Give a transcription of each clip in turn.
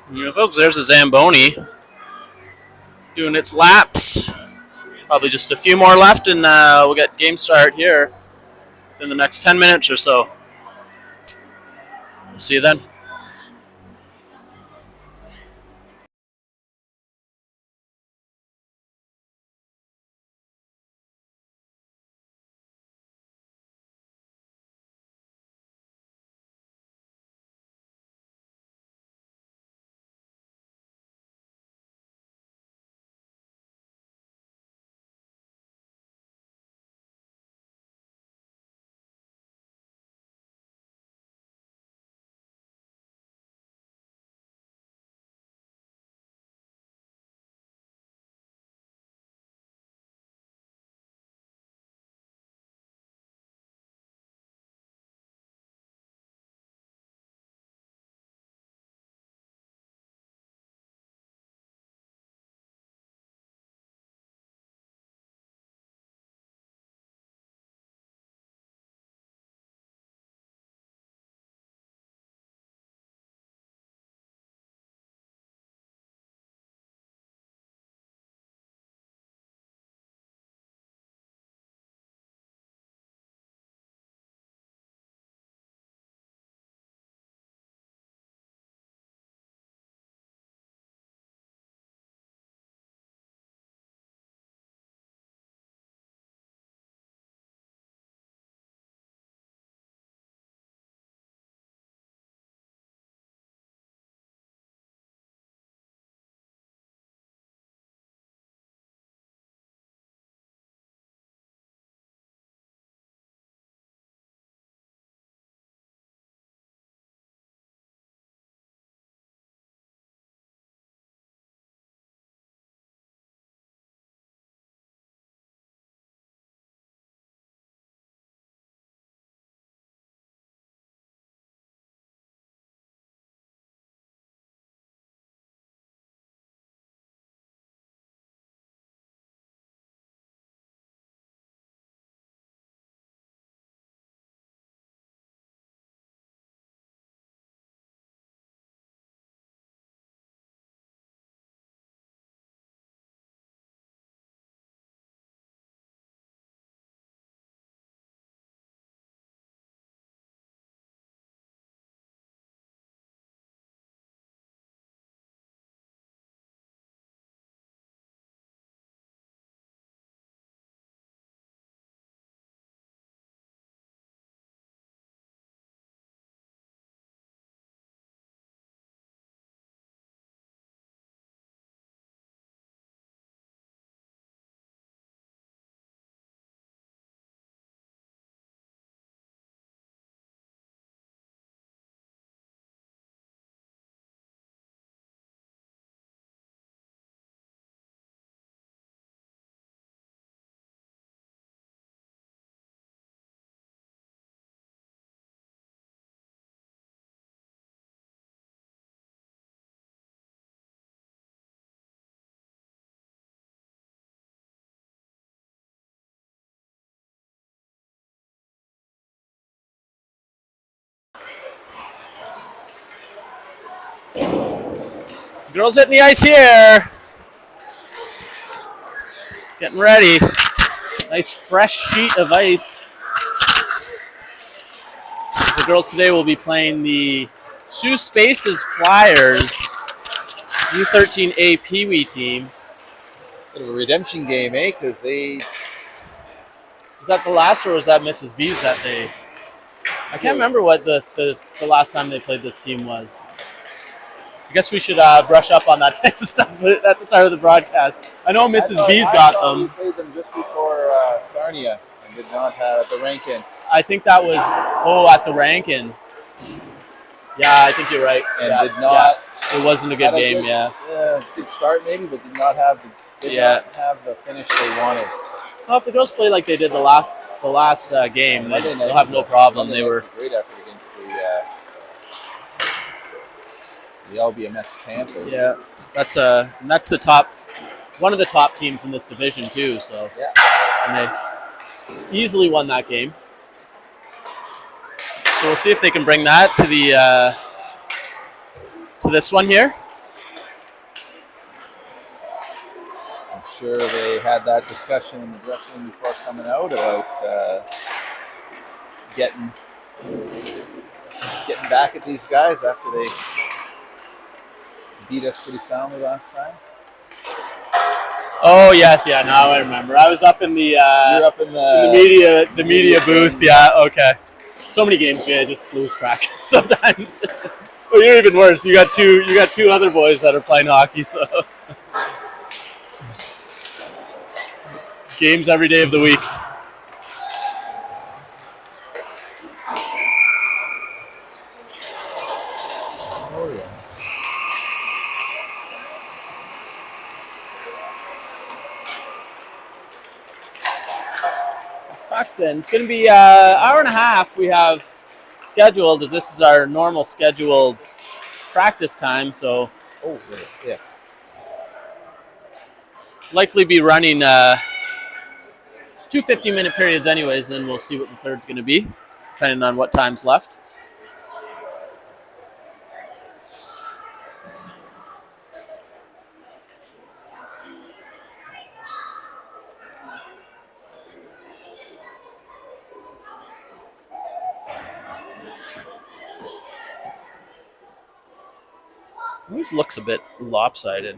Yeah, folks, there's a Zamboni doing its laps. Probably just a few more left, and we'll get game start here in the next 10 minutes or so. See you then. Girls hitting the ice here. Getting ready. Nice fresh sheet of ice. The girls today will be playing the Sioux Spaces Flyers U13A Pee Wee team. Bit of a redemption game, eh? Because they... Was that the last, or was that Mrs. B's that they... I can't remember what the last time they played this team was. I guess we should brush up on that type of stuff at the start of the broadcast. I know Mrs. B's got them. We played them just before Sarnia and did not have the Rankin. I think that was, at the Rankin. Yeah, I think you're right. And yeah, did not... Yeah. It wasn't a good game, Good start maybe, but did not have the finish they wanted. Well, if the girls play like they did the last game, they'll have no problem. They were a great effort against the LBMX Panthers. Yeah, that's the top, one of the top teams in this division too. So yeah, and they easily won that game. So we'll see if they can bring that to the to this one here. sure they had that discussion in the dressing room before coming out about getting back at these guys after they beat us pretty soundly last time. Oh yes, yeah. Now I remember. I was up in the You're up in the media booth. Yeah. Okay. So many games, Jay. I just lose track sometimes. Well, you're even worse. You got two other boys that are playing hockey. So games every day of the week. Oh yeah. Paxton, it's going to be an hour and a half we have scheduled, as this is our normal scheduled practice time. So, Yeah. likely be running 2 50-minute periods anyways, then we'll see what the third's going to be, depending on what time's left. This looks a bit lopsided.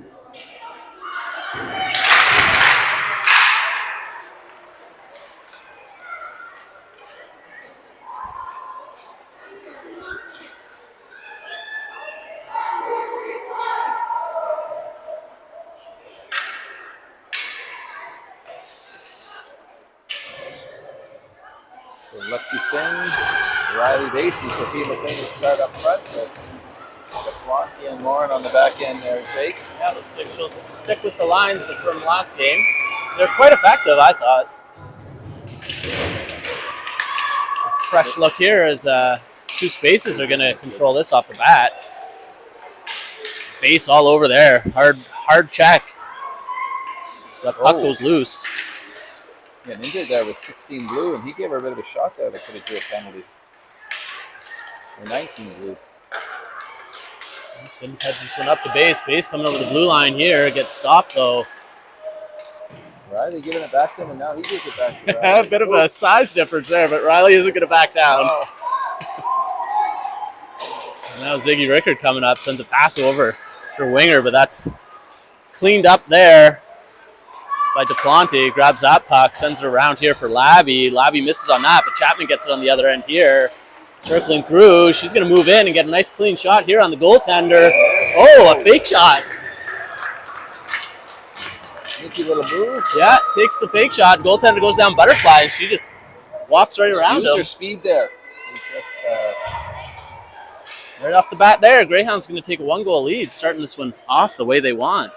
So Lexi Finn, Riley Basie, Sophia McLean will start up front. Planty and Lauren on the back end there, Jake. Yeah, looks like she'll stick with the lines from last game. They're quite effective, I thought. A fresh look here as two spaces are going to control this off the bat. Base all over there. Hard check. The puck goes loose. Yeah, Ninja there was 16 blue, and he gave her a bit of a shot there that could have drew a penalty. Or 19 blue. Sims heads this one up to base. Base coming over the blue line here. Gets stopped, though. Riley giving it back to him, and now he gives it back to Riley. A bit of a size difference there, but Riley isn't going to back down. Oh. Now Ziggy Rickard coming up, sends a pass over to Winger, but that's cleaned up there by DePlante. Grabs that puck, sends it around here for Labby. Labby misses on that, but Chapman gets it on the other end here. Circling through, she's going to move in and get a nice clean shot here on the goaltender. Oh, a fake shot. Sneaky little move. Yeah, takes the fake shot. Goaltender goes down butterfly, and she just walks right around used him. her speed there. Right off the bat there, Greyhounds going to take a 1-goal lead, starting this one off the way they want.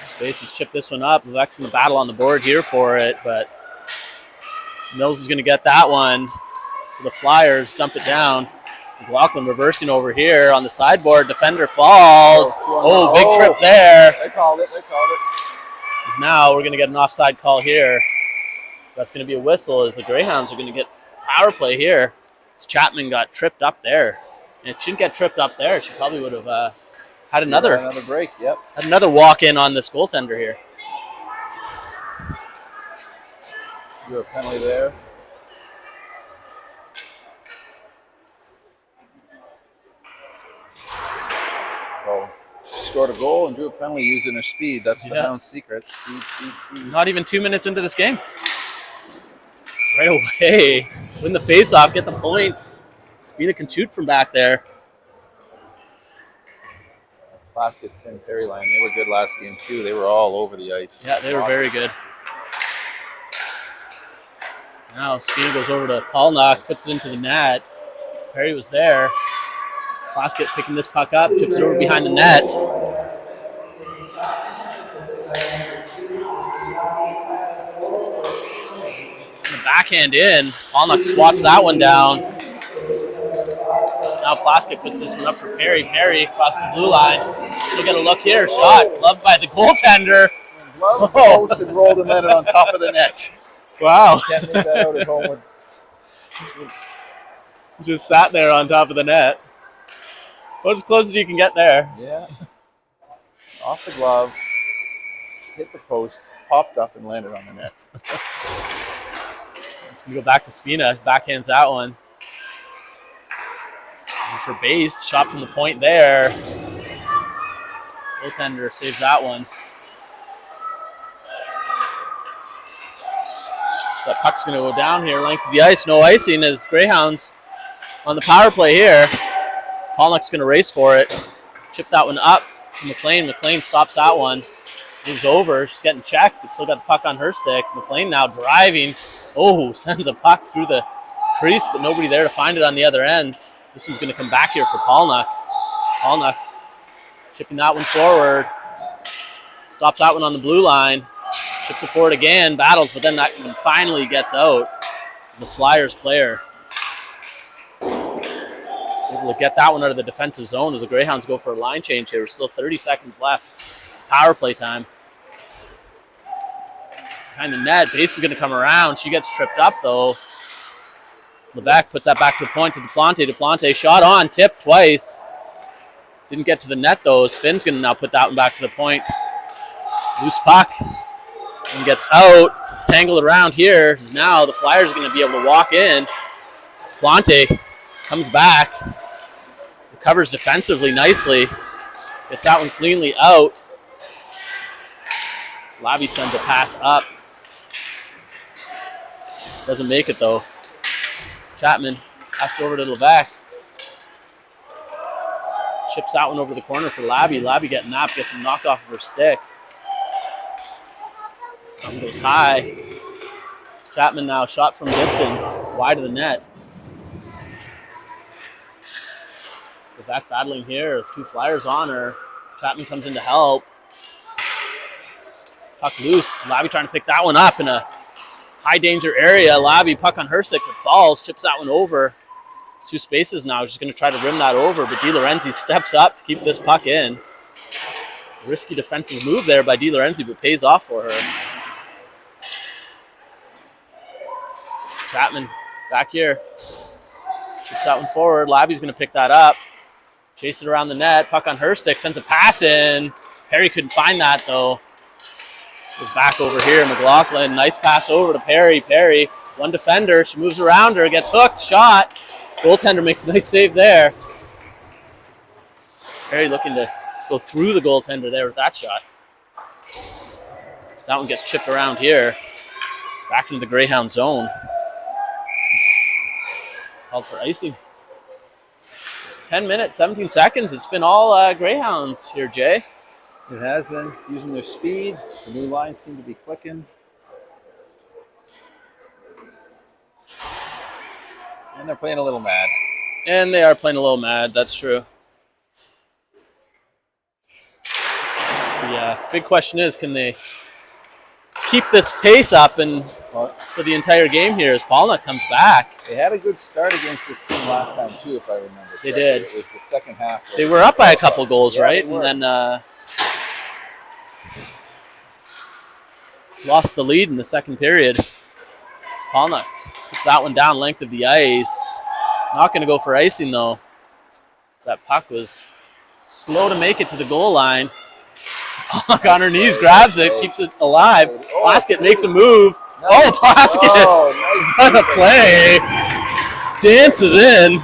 Space has chipped this one up. Vex in the battle on the board here for it, but Mills is going to get that one for the Flyers. Dump it down. McLaughlin reversing over here on the sideboard. Defender falls. Oh, big trip there. They called it. As now we're going to get an offside call here. That's going to be a whistle as the Greyhounds are going to get power play here. As Chapman got tripped up there. And if she didn't get tripped up there, she probably would have had another break. Yep. Had another walk-in on this goaltender here. Do a penalty there. So scored a goal and drew a penalty using her speed. That's the Hound's secret. Speed. Not even 2 minutes into this game. Right away. Win the face-off, get the point. Spina can shoot from back there. Plaskett, Finn, Perry line. They were good last game too. They were all over the ice. Yeah, they were very good. Now Spina goes over to Paulnock, puts it into the net. Perry was there. Plaskett picking this puck up, chips it over behind the net. The backhand in. Paulnock swats that one down. Now Plaskett puts this one up for Perry. Perry across the blue line. She'll get a look here. Shot gloved by the goaltender. Glove post and rolled and landed on top of the net. Wow. Can't make that out at home. Just sat there on top of the net. About as close as you can get there. Yeah. Off the glove, hit the post, popped up and landed on the net. It's going to go back to Spina. Backhands that one. And for base, shot from the point there. Goaltender saves that one. That puck's going to go down here, length of the ice. No icing as Greyhounds on the power play here. Pollock's going to race for it. Chip that one up to McLean. McLean stops that one. Moves over. She's getting checked, but still got the puck on her stick. McLean now driving. Oh, sends a puck through the crease, but nobody there to find it on the other end. This one's going to come back here for Pollock. Pollock chipping that one forward. Stops that one on the blue line. Chips it forward again. Battles, but then that one finally gets out. As a Flyers player. Able to get that one out of the defensive zone as the Greyhounds go for a line change here. We're still 30 seconds left. Power play time. Behind the net, base is going to come around. She gets tripped up though. Levesque puts that back to the point to Duplante. Duplante shot on, tipped twice. Didn't get to the net though. Finn's going to now put that one back to the point. Loose puck and gets out. Tangled around here. Now the Flyers are going to be able to walk in. Duplante comes back. Recovers defensively nicely. Gets that one cleanly out. Labby sends a pass up. Doesn't make it though. Chapman passes over to Levesque. Chips that one over the corner for Labby. Labby getting napped, gets him knocked off of her stick. That one goes high. Chapman now shot from distance, wide of the net. Levesque battling here with two Flyers on her. Chapman comes in to help. Puck loose. Labby trying to pick that one up in a high danger area. Labby, puck on her stick, but falls, chips that one over. Two spaces now. She's going to try to rim that over, but Di Lorenzi steps up to keep this puck in. Risky defensive move there by Di Lorenzi, but pays off for her. Chapman back here. Chips that one forward. Labby's going to pick that up. Chase it around the net. Puck on her stick. Sends a pass in. Perry couldn't find that, though. Goes back over here. McLaughlin. Nice pass over to Perry. Perry, one defender. She moves around her. Gets hooked. Shot. Goaltender makes a nice save there. Perry looking to go through the goaltender there with that shot. That one gets chipped around here. Back into the Greyhound zone. Called for icing. 10 minutes, 17 seconds. It's been all Greyhounds here, Jay. It has been, using their speed. The new lines seem to be clicking. And they're playing a little mad. And they are playing a little mad, that's true. The big question is, can they keep this pace up and for the entire game here as Pollock comes back? They had a good start against this team last time, too, if I remember correctly. They did. It was the second half. They were up by a couple goals, yeah, right? And then lost the lead in the second period. It's Pollock. Puts that one down length of the ice. Not going to go for icing, though. So that puck was slow to make it to the goal line. Pollock on her knees, grabs it, keeps it alive. Plaskett makes a move. Oh, Plaskett! Oh, nice. What a play! Dances in.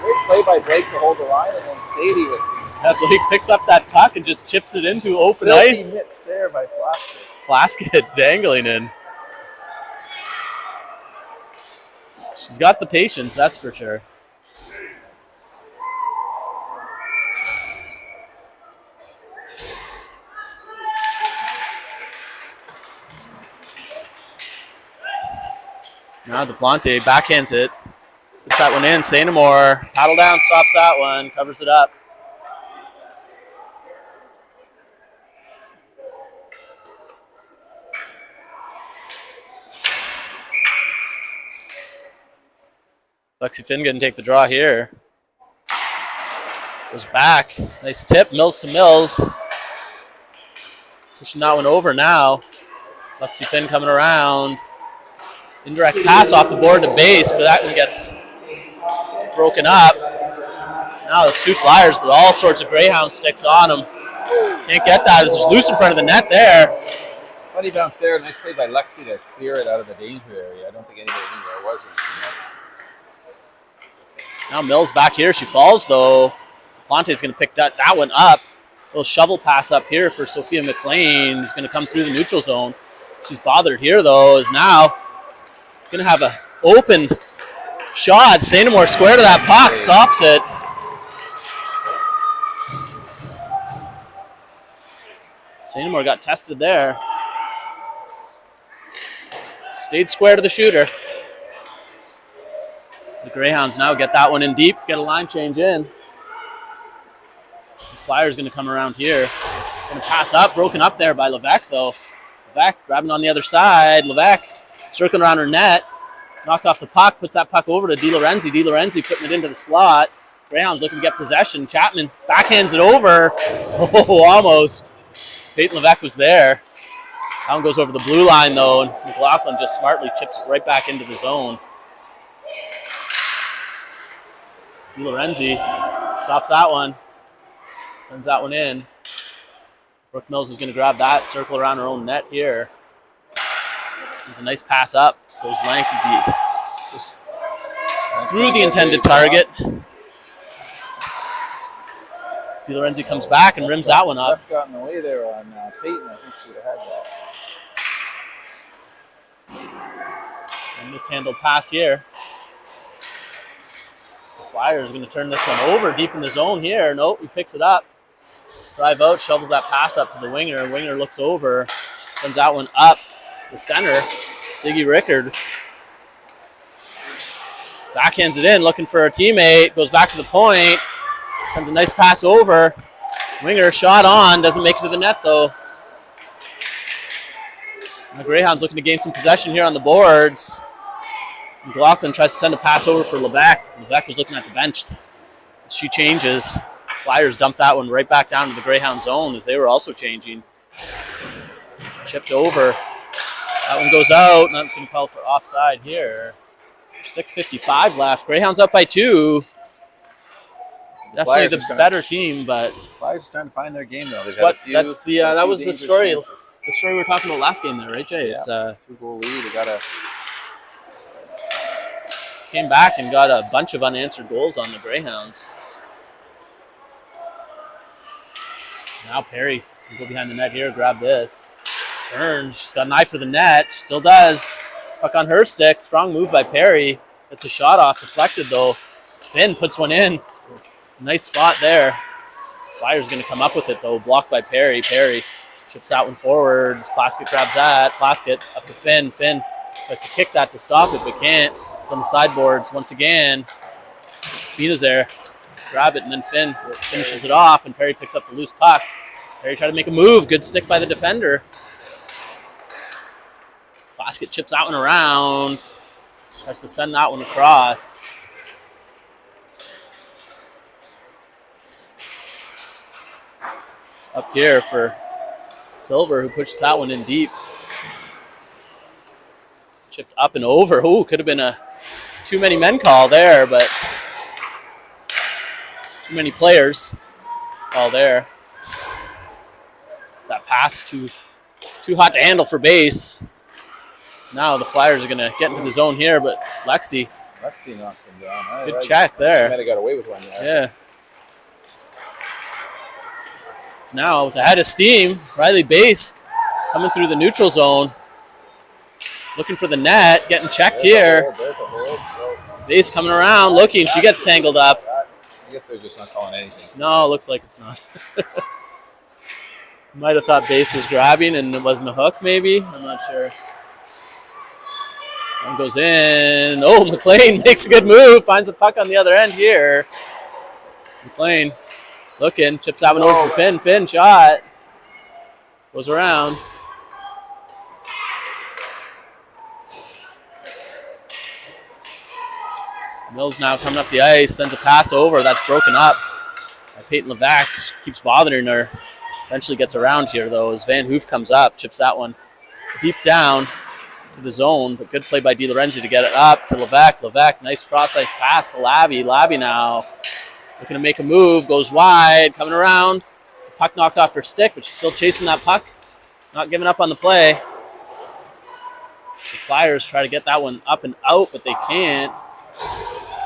Great play by Blake to hold the line, and then Sadie with some Blake picks up that puck and just chips it into open ice. Mitts there by Plaskett. Plaskett dangling in. She's got the patience, that's for sure. Now Duplante backhands it. Puts that one in. Sainamore, paddle down, stops that one, covers it up. Lexi Finn going to take the draw here. Goes back. Nice tip. Mills to Mills. Pushing that one over now. Lexi Finn coming around. Indirect pass off the board to base, but that one gets broken up. Now there's 2 Flyers, but all sorts of Greyhound sticks on them. Can't get that. It's just loose in front of the net there. Funny bounce there. Nice play by Lexi to clear it out of the danger area. I don't think anybody knew where it was. Now Mills back here. She falls, though. Plante's going to pick that one up. Little shovel pass up here for Sophia McLean. Is going to come through the neutral zone. She's bothered here, though, is now going to have an open shot. Sainamore square to that puck. Stops it. Sainamore got tested there. Stayed square to the shooter. The Greyhounds now get that one in deep. Get a line change in. The Flyers going to come around here. Going to pass up. Broken up there by Levesque, though. Levesque grabbing on the other side. Levesque circling around her net. Knocked off the puck. Puts that puck over to Di Lorenzi. Di Lorenzi putting it into the slot. Greyhounds looking to get possession. Chapman backhands it over. Oh, almost. Peyton Levesque was there. That one goes over the blue line, though, and McLaughlin just smartly chips it right back into the zone. Di Lorenzi stops that one. Sends that one in. Brooke Mills is going to grab that, circle around her own net here. Sends a nice pass up. Goes length just through the intended target. Di Lorenzi comes back and rims that one up. Left got in the way there on Peyton. I think she would have had that. And mishandled pass here. The Flyers are going to turn this one over deep in the zone here. Nope, he picks it up. Drive out, shovels that pass up to the winger. Winger looks over, sends that one up the center. Ziggy Rickard backhands it in, looking for a teammate. Goes back to the point. Sends a nice pass over. Winger shot on, doesn't make it to the net though. And the Greyhounds looking to gain some possession here on the boards. McLaughlin tries to send a pass over for Levesque. Levesque was looking at the bench. She changes. Flyers dump that one right back down to the Greyhound zone as they were also changing. Chipped over. That one goes out, and that's going to call for offside here. 6:55 left. Greyhounds up by 2. Definitely the better team, but Flyers starting to find their game though. They've had a few. That's the that was the story. Chances. The story we were talking about last game, there, right, Jay? Yeah. It's a 2-goal lead. They got came back and got a bunch of unanswered goals on the Greyhounds. Now Perry can go behind the net here, grab this. Turns, she's got an eye for the net. She still does. Puck on her stick. Strong move by Perry. Gets a shot off, deflected though. Finn puts one in. Nice spot there. Flyers going to come up with it though. Blocked by Perry. Perry chips that one forward. Plaskett grabs that. Plaskett up to Finn. Finn tries to kick that to stop it, but can't. On the sideboards once again. Spina's there. Grab it, and then Finn finishes it off, and Perry picks up the loose puck. Perry tried to make a move. Good stick by the defender. Plaskett chips that one around. Tries to send that one across. It's up here for Silver, who pushes that one in deep. Chipped up and over. Ooh, could have been a too many men call there, but too many players call there. Is that pass too hot to handle for base? Now the Flyers are going to get into the zone here, but Lexi knocked him down. Good check there. She might have got away with one there. Yeah. It's now with a head of steam. Riley Bask coming through the neutral zone. Looking for the net, getting checked here. There's a hold. Base coming around, looking. She gets tangled up. I guess they're just not calling anything. No, looks like it's not. Might have thought Base was grabbing and it wasn't a hook, maybe. I'm not sure. One goes in. Oh, McLean makes a good move. Finds a puck on the other end here. McLean looking. Chips that one over for Finn. Finn shot. Goes around. Mills now coming up the ice, sends a pass over. That's broken up by Peyton Levesque. Just keeps bothering her. Eventually gets around here, though, as Van Hoof comes up, chips that one deep down. to the zone, but good play by DiLorenzi to get it up to Levesque. Levesque, nice cross-ice pass to Labby. Labby now looking to make a move, goes wide, coming around. It's the puck knocked off her stick, but she's still chasing that puck. Not giving up on the play. The Flyers try to get that one up and out, but they can't.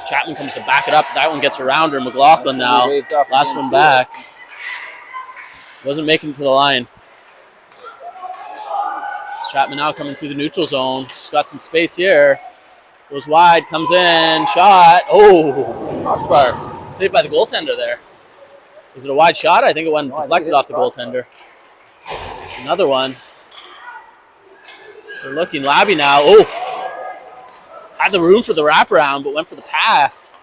Chapman comes to back it up. That one gets around her. McLaughlin now. Last one back. Wasn't making it to the line. Chapman now coming through the neutral zone. She's got some space here. Goes wide, comes in, shot. Oh! Crossbar. Saved by the goaltender there. Was it a wide shot? I think it went deflected off the goaltender. Another one. So looking, Labby now. Oh! Had the room for the wraparound, but went for the pass.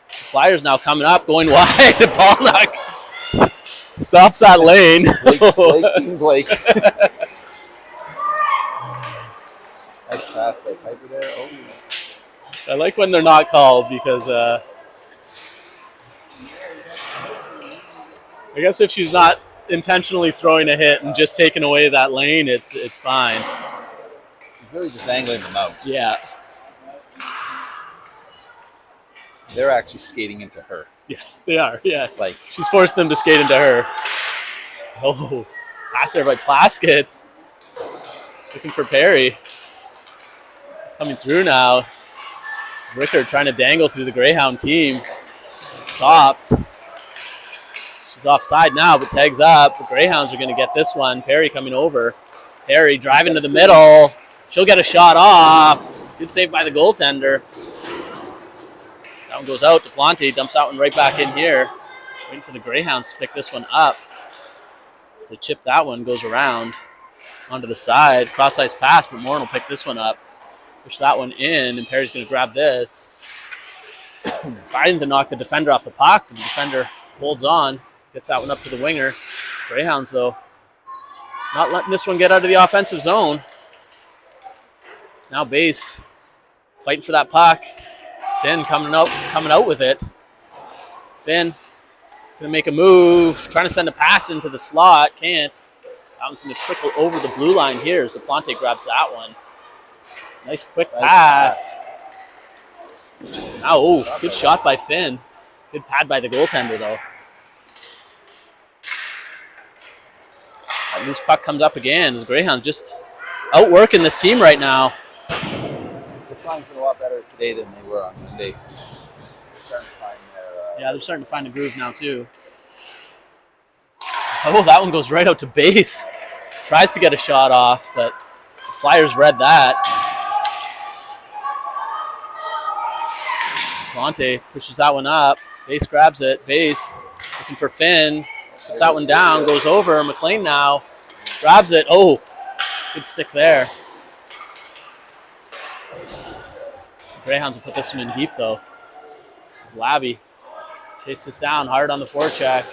The Flyers now coming up, going wide. Pollock stops that lane. Blake. Nice pass by Piper there. Oh. I like when they're not called because I guess if she's not intentionally throwing a hit and just taking away that lane, it's fine. He's really just angling them out. Yeah. They're actually skating into her. Yeah, they are. Yeah. Like she's forced them to skate into her. Oh, pass there by Plaskett. Looking for Perry. Coming through now. Rickard trying to dangle through the Greyhound team. Stopped. She's offside now, but tags up. The Greyhounds are going to get this one. Perry coming over. Perry driving to the middle. She'll get a shot off. Good save by the goaltender. That one goes out. DePlante dumps that one right back in here. Waiting for the Greyhounds to pick this one up. So chip that one, goes around onto the side. Cross-ice pass, but Morin will pick this one up. Push that one in, and Perry's going to grab this. Trying to knock the defender off the puck. The defender holds on. Gets that one up to the winger. Greyhounds, though, not letting this one get out of the offensive zone. It's now base. Fighting for that puck. Finn coming out with it. Finn gonna make a move, trying to send a pass into the slot, can't. That one's gonna trickle over the blue line here as DePlante grabs that one. Nice quick pass. Now, oh, good shot by Finn. Good pad by the goaltender though. That loose puck comes up again as Greyhounds just outworking this team right now. This line's been a lot better today than they were on Monday. They're starting to find their, yeah, they're starting to find a groove now too. Oh, that one goes right out to base. Tries to get a shot off, but the Flyers read that. Conte pushes that one up. Base grabs it. Base looking for Finn. Puts that one down. Goes over. McLean now grabs it. Oh, good stick there. Greyhounds will put this one in deep, though. As Labby chases this down hard on the forecheck.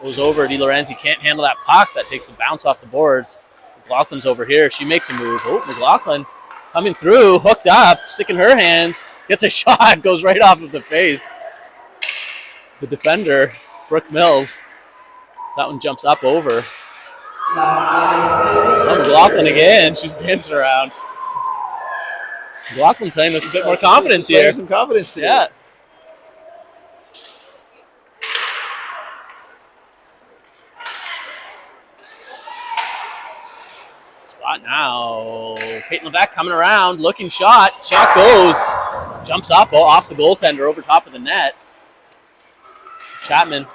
Goes over. DiLorenzi can't handle that puck. That takes a bounce off the boards. McLaughlin's over here. She makes a move. Oh, McLaughlin coming through. Hooked up. Sticking her hands. Gets a shot. Goes right off of the face. The defender, Brooke Mills. So that one jumps up over. Oh, McLaughlin again. She's dancing around. McLaughlin playing with a bit more confidence here. Some confidence today. Yeah. Spot now. Peyton Levesque coming around, looking shot. Shot goes. Jumps up off the goaltender over top of the net. Chapman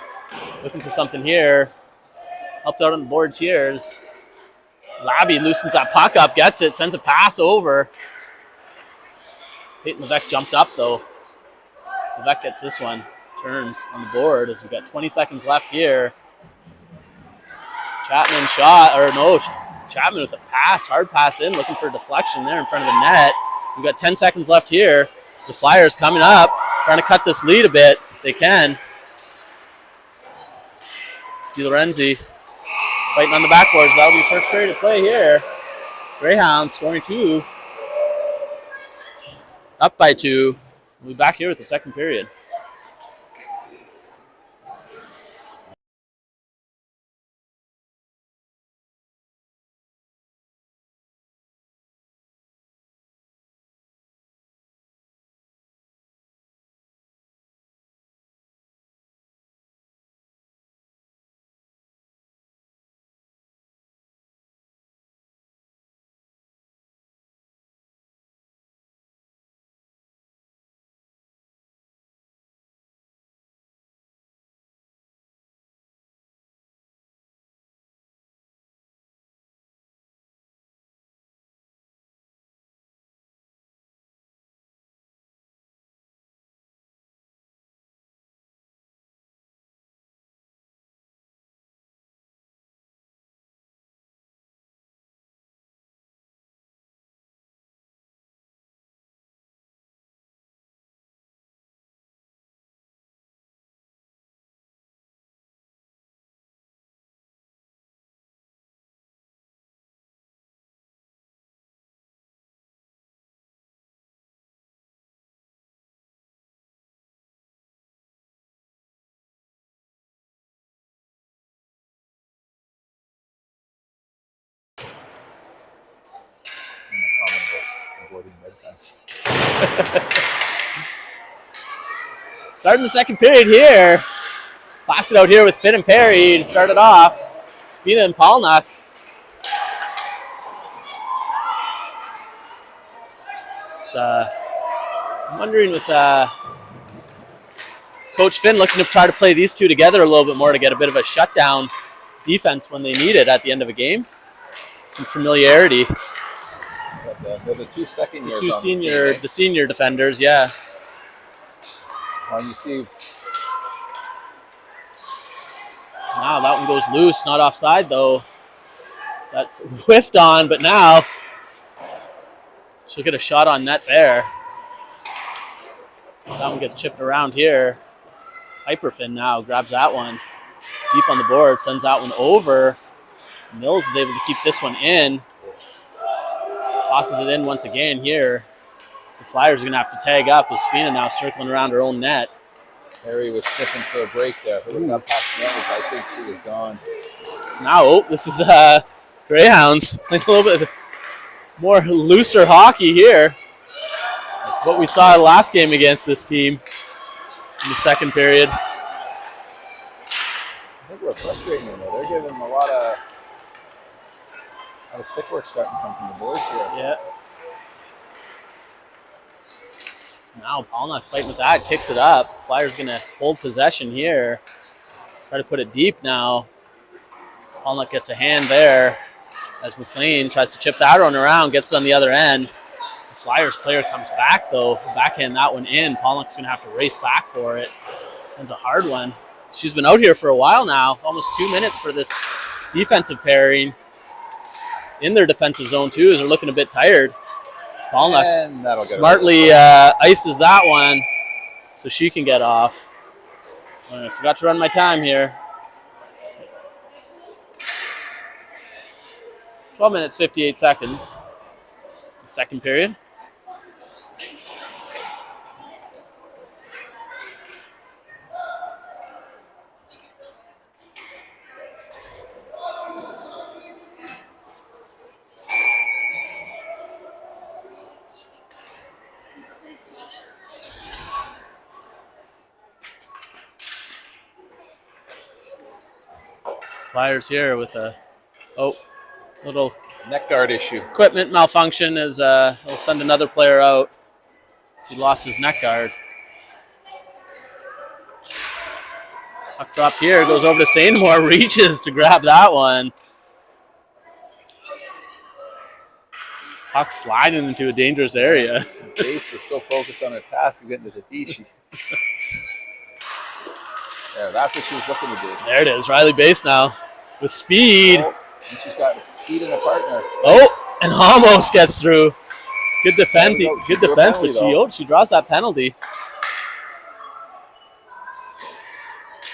looking for something here. Helped out on the boards here. Labby loosens that puck up, gets it, sends a pass over. Peyton Levesque jumped up, though. Levesque gets this one. Turns on the board as we've got 20 seconds left here. Chapman shot, or no, Chapman with a pass, hard pass in, looking for a deflection there in front of the net. We've got 10 seconds left here. The Flyers coming up, trying to cut this lead a bit. They can. DiLorenzi fighting on the backboards. That'll be the first period of play here. Greyhounds scoring 2. Up by 2. We'll be back here with the second period. Starting the second period here. Passed it out here with Finn and Perry to start it off. Spina and Polnuck. I'm wondering with Coach Finn looking to try to play these two together a little bit more to get a bit of a shutdown defense when they need it at the end of a game. Some familiarity. They're the two second years. The senior defenders, yeah. When you see. Now that one goes loose, not offside though. That's whiffed on, but now she'll get a shot on net there. That one gets chipped around here. Hyperfin now grabs that one deep on the board, sends that one over. Mills is able to keep this one in. Tosses it in once again here. So the Flyers are going to have to tag up with Spina now circling around her own net. Harry was sniffing for a break there. Looking up past Mills, I think she was gone. So now, this is Greyhounds playing a little bit more looser hockey here. That's what we saw last game against this team in the second period. I think we're frustrating them though. They're giving them a lot of stick work starting to come from the boys here. Yeah. Now Polnuck fighting with that, kicks it up. Flyers going to hold possession here. Try to put it deep now. Polnuck gets a hand there as McLean tries to chip that one around, gets it on the other end. The Flyers player comes back though, backhand that one in. Polnuck's going to have to race back for it. Sends a hard one. She's been out here for a while now, almost 2 minutes for this defensive pairing. In their defensive zone too, as they're looking a bit tired. Polnuck smartly ices that one so she can get off. I forgot to run my time here. 12 minutes, 58 seconds. The second period. Flyers here with a little neck guard issue. Equipment malfunction as he'll send another player out. He lost his neck guard. Puck drop here, goes over to Sainamore, reaches to grab that one. Puck sliding into a dangerous area. Base was so focused on her task of getting to the D. Yeah, that's what she was looking to do. There it is, Riley Base now with speed. Oh, and she's got speed in a partner. Oh, and almost gets through. Good defense, but she draws that penalty.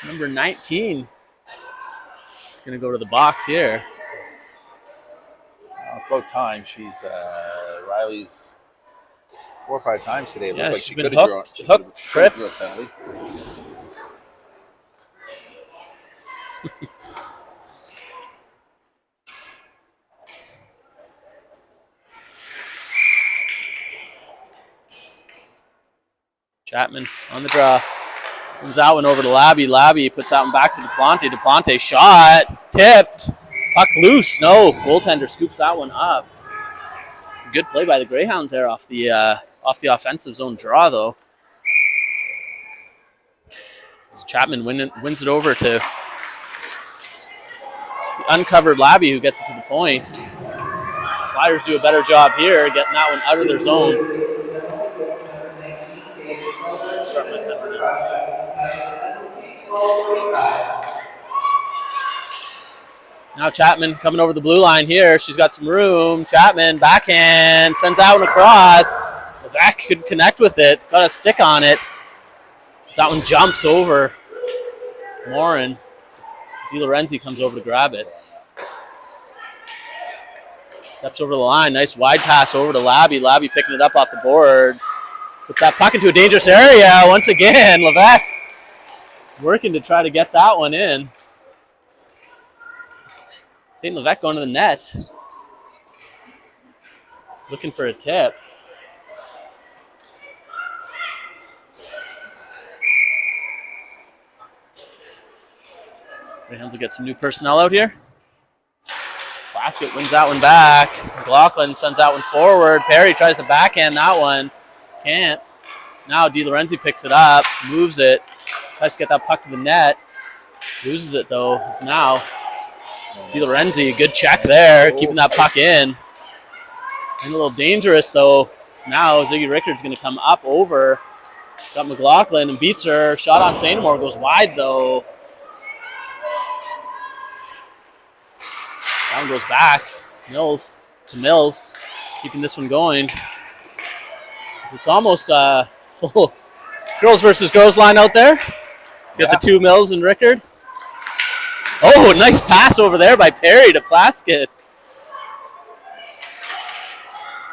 Number 19 is going to go to the box here. Well, it's about time. She's Riley's 4 or 5 times today. It Yeah, looked like she's she been could have drawn. hooked, tripped. Chapman on the draw. Moves that one over to Labby. Labby puts that one back to DePlante. DePlante shot. Tipped. Puck loose. No. Goaltender scoops that one up. Good play by the Greyhounds there off the offensive zone draw, though. As Chapman wins it over to the uncovered Labby, who gets it to the point. The Flyers do a better job here getting that one out of their zone. Start my timer now. Now Chapman coming over the blue line here. She's got some room. Chapman backhand sends that one across. Levesque couldn't connect with it. Got a stick on it. So that one jumps over Morin. DiLorenzi comes over to grab it. Steps over the line. Nice wide pass over to Labby. Labby picking it up off the boards. Puts that puck into a dangerous area once again. Levesque working to try to get that one in. Peyton Levesque going to the net. Looking for a tip. Greyhounds will get some new personnel out here. Plaskett wins that one back. McLaughlin sends that one forward. Perry tries to backhand that one. Can't. So now DiLorenzi picks it up, moves it, tries to get that puck to the net. Loses it though. It's now DiLorenzi. Good check there, keeping that puck in. And a little dangerous though. It's now Ziggy Rickard's going to come up over. Got McLaughlin and beats her. Shot on St. Amour goes wide though. That one goes back. Mills to Mills, keeping this one going. It's almost full girls versus girls line out there. Got the two Mills and Rickard. Oh, nice pass over there by Perry to Plaskett.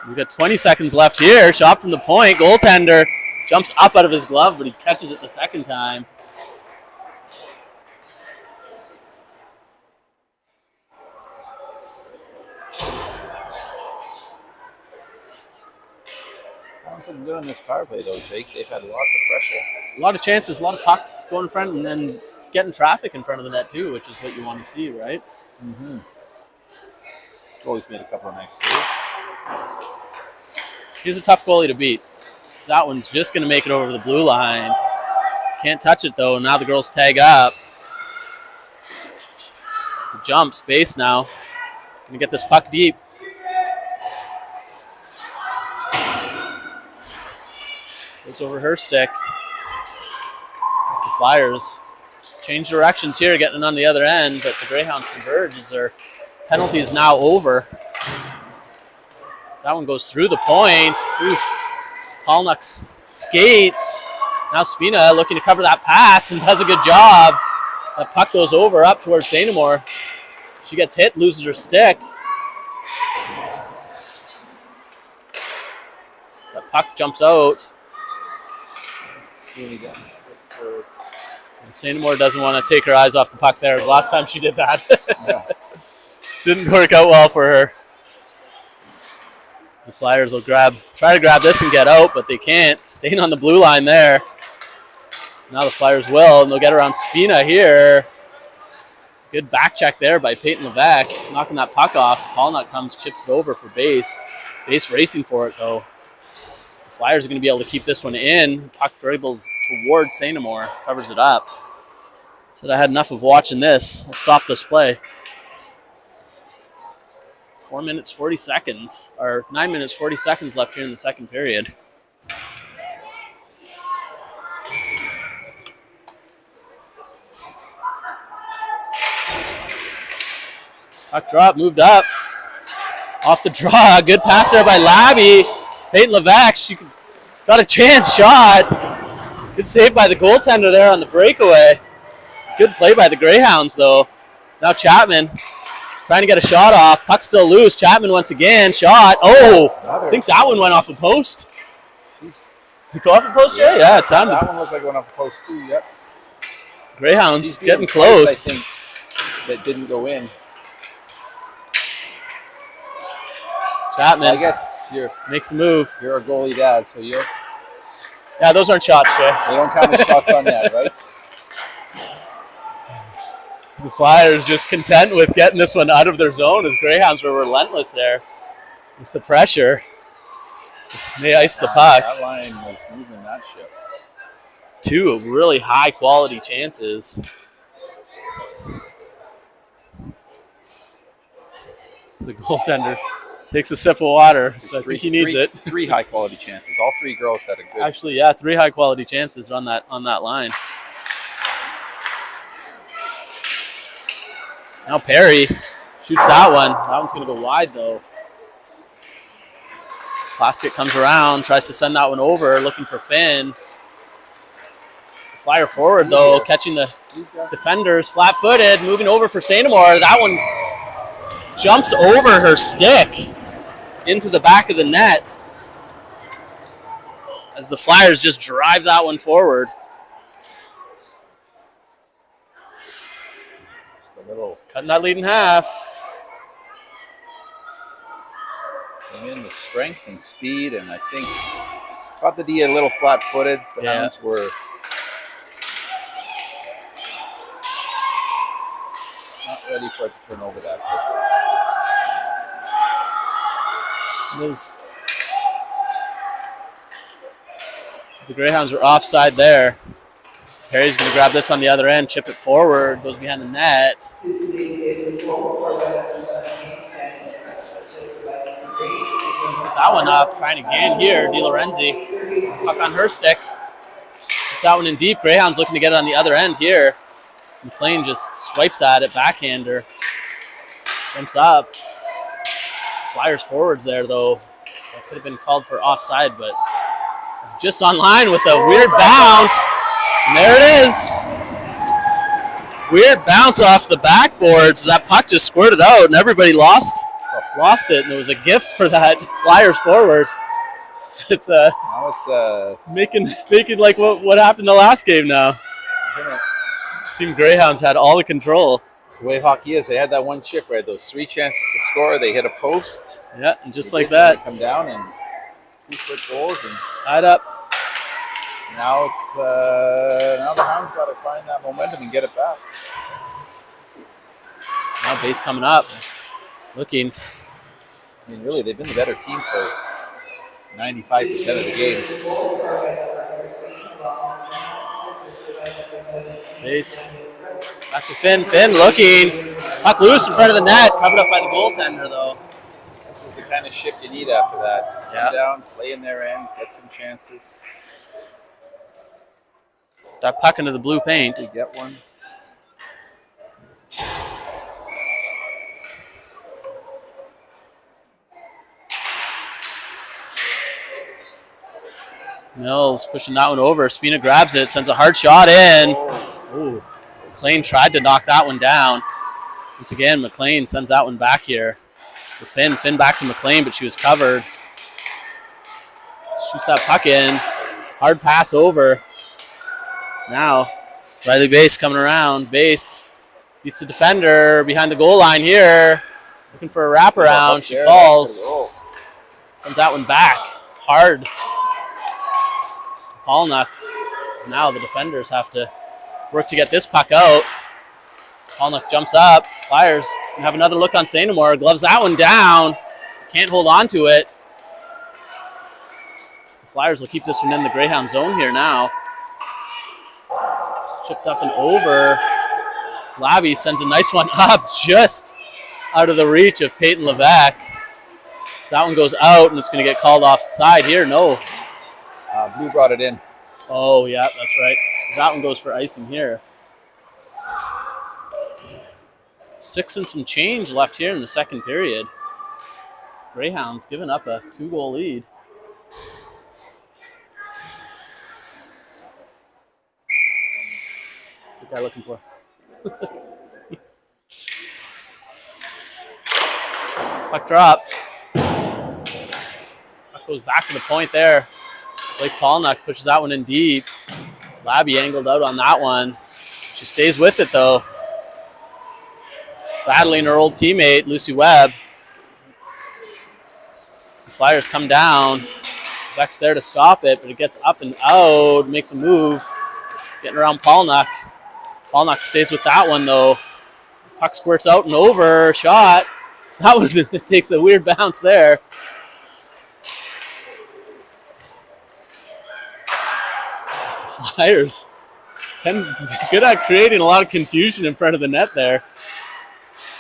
We've got 20 seconds left here. Shot from the point. Goaltender jumps up out of his glove, but he catches it the second time. Something good on this power play though, Jake. They've had lots of pressure. A lot of chances, a lot of pucks going in front and then getting traffic in front of the net too, which is what you want to see, right? Mm-hmm. Goalie's made a couple of nice saves. He's a tough goalie to beat. That one's just going to make it over the blue line. Can't touch it though. Now the girls tag up. It's a jump space now. Going to get this puck deep. Goes over her stick. The Flyers change directions here, getting on the other end, but the Greyhounds converge as their penalty is now over. That one goes through the point, through Polnuck's skates. Now Spina looking to cover that pass and does a good job. That puck goes over up towards St. Amour. She gets hit, loses her stick. That puck jumps out. And St. Amour doesn't want to take her eyes off the puck there. The last time she did that. Yeah. Didn't work out well for her. The Flyers will try to grab this and get out, but they can't. Staying on the blue line there. Now the Flyers will, and they'll get around Spina here. Good back check there by Peyton Levesque, knocking that puck off. Polnuck comes, chips it over for Base. Base racing for it, though. The Flyers are going to be able to keep this one in. The puck dribbles towards St. Amour, covers it up. Said I had enough of watching this. I'll stop this play. 4 minutes, 40 seconds, or 9 minutes, 40 seconds left here in the second period. Puck drop, moved up. Off the draw, good pass there by Labby. Peyton Levesque, she got a chance shot. Good save by the goaltender there on the breakaway. Good play by the Greyhounds, though. Now Chapman trying to get a shot off. Puck still loose. Chapman once again. Shot. Oh, I think that one went off a post. Did it go off a post, Jay? Yeah, it sounded. That one looked like it went off a post, too. Yep. Greyhounds getting close. I think that didn't go in. Chapman, I guess makes a move. You're a goalie dad, so you're. Yeah, those aren't shots, Jay. They don't count as shots on that, right? The Flyers just content with getting this one out of their zone as Greyhounds were relentless there with the pressure. They iced the puck. That line was moving that shift. Two really high quality chances. It's a goaltender. Takes a sip of water, so I think he needs it. Three high quality chances. All three girls had a good. Actually, yeah, 3 high quality chances on that line. Now Perry shoots that one. That one's going to go wide, though. Plaskett comes around, tries to send that one over, looking for Finn. The Flyer forward, though, catching the defenders flat-footed, moving over for St. Amour. That one jumps over her stick into the back of the net as the Flyers just drive that one forward. Cutting that lead in half. Bring in the strength and speed, and I think got the D a little flat-footed. The Hounds were ready for it to turn over that quickly. The Greyhounds are offside there. Perry's going to grab this on the other end, chip it forward, goes behind the net. Put that one up, trying again here. Di Lorenzi, puck on her stick. Puts that one in deep. Greyhounds looking to get it on the other end here. McLean just swipes at it, backhander. Jumps up. Flyers forwards there, though. That could have been called for offside, but it's just on line with a weird bounce. And there it is. Weird bounce off the backboards. That puck just squirted out, and everybody lost it, and it was a gift for that Flyers forward. It's now it's making like what happened the last game now. It seemed Greyhounds had all the control. It's the way hockey is. They had that one chip where those 3 chances to score. They hit a post. Yeah, and just like that, come down and 2 quick goals and tied up. Now it's now the Hounds got to find that momentum and get it back. Now base coming up, looking. I mean, really, they've been the better team for 95% of the game. Base back to Finn. Finn looking. Puck loose in front of the net, covered up by the goaltender though. This is the kind of shift you need after that. Come down, play in their end, get some chances. That puck into the blue paint. You get one. Mills pushing that one over. Spina grabs it, sends a hard shot in. Ooh. McLean tried to knock that one down. Once again, McLean sends that one back here. For Finn. Finn back to McLean, but she was covered. Shoots that puck in. Hard pass over. Now, Riley Base coming around. Base beats the defender behind the goal line here. Looking for a wraparound. She falls. Sends that one back. Hard. Paulnuck. So now the defenders have to work to get this puck out. Paulnuck jumps up. Flyers have another look on St. Amour. Gloves that one down. Can't hold on to it. The Flyers will keep this one in the Greyhound zone here now. Chipped up and over. Labby sends a nice one up just out of the reach of Peyton Levesque. So that one goes out, and it's going to get called offside here. No. Blue brought it in. Oh, yeah, that's right. That one goes for icing here. 6 and some change left here in the second period. Greyhounds giving up a 2-goal lead. What's the guy looking for? Puck dropped. Puck goes back to the point there. Blake Paulnuck pushes that one in deep. Labby angled out on that one. She stays with it though. Battling her old teammate, Lucy Webb. The Flyers come down. Beck's there to stop it, but it gets up and out, makes a move. Getting around Paulnuck. Paulnuck stays with that one though. Puck squirts out and over, shot. That one takes a weird bounce there. The Flyers good at creating a lot of confusion in front of the net there.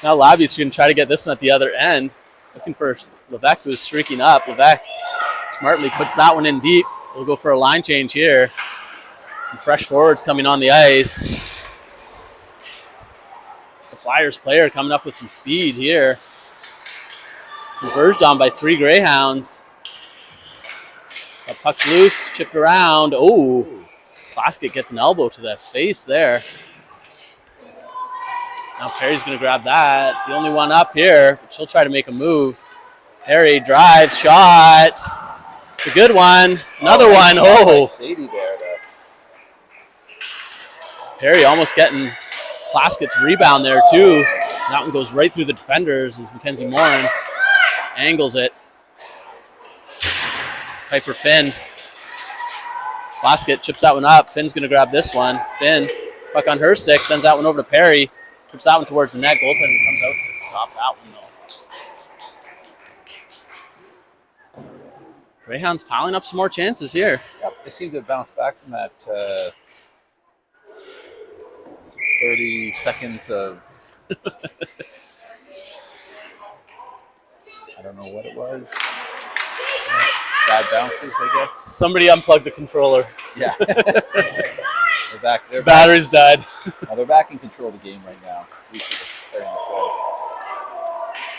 Now Labby's going to try to get this one at the other end. Looking for Levesque, who's streaking up. Levesque smartly puts that one in deep. We'll go for a line change here. Some fresh forwards coming on the ice. The Flyers player coming up with some speed here. It's converged on by 3 Greyhounds. That puck's loose, chipped around. Oh, Plaskett gets an elbow to the face there. Now Perry's going to grab that. The only one up here, but she'll try to make a move. Perry drives, shot. It's a good one. Another one. Oh. Perry almost getting Plaskett's rebound there too. That one goes right through the defenders as Mackenzie Morin angles it. Piper Finn. Plaskett chips that one up. Finn's going to grab this one. Finn, puck on her stick, sends that one over to Perry. Puts that one towards the net. Goaltender comes out to stop that one, though. Greyhounds piling up some more chances here. Yep, they seem to have bounced back from that 30 seconds of I don't know what it was. Bad bounces, I guess. Somebody unplugged the controller. Yeah. They're back. Batteries died. Well, they're back in control of the game right now.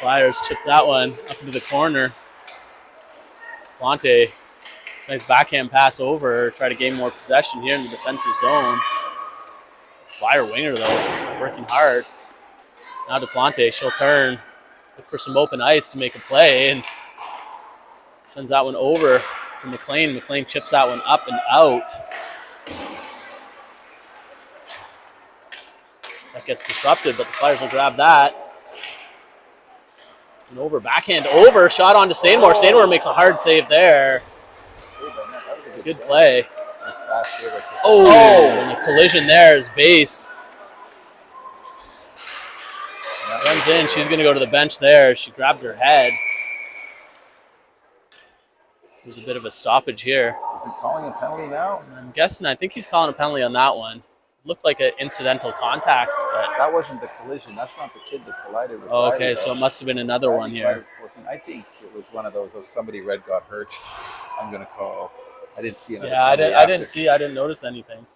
Flyers chip that one up into the corner. Plante, nice backhand pass over. Try to gain more possession here in the defensive zone. Flyer winger, though, working hard. Now to Plante. She'll turn. Look for some open ice to make a play. And sends that one over for McLean. McLean chips that one up and out. That gets disrupted, but the Flyers will grab that. And over, backhand over, shot on to Sainmore. Sainmore makes a hard save there. Good play. Oh, and the collision there is base. Runs in, she's going to go to the bench there. She grabbed her head. There's a bit of a stoppage here. Is he calling a penalty now? I'm guessing, I think he's calling a penalty on that one. Looked like an incidental contact. But that wasn't the collision. That's not the kid that collided with Oh, okay, so it must have been another one here. I think it was one of those, somebody red got hurt. I'm going to call. I didn't see another. Yeah, I didn't notice anything.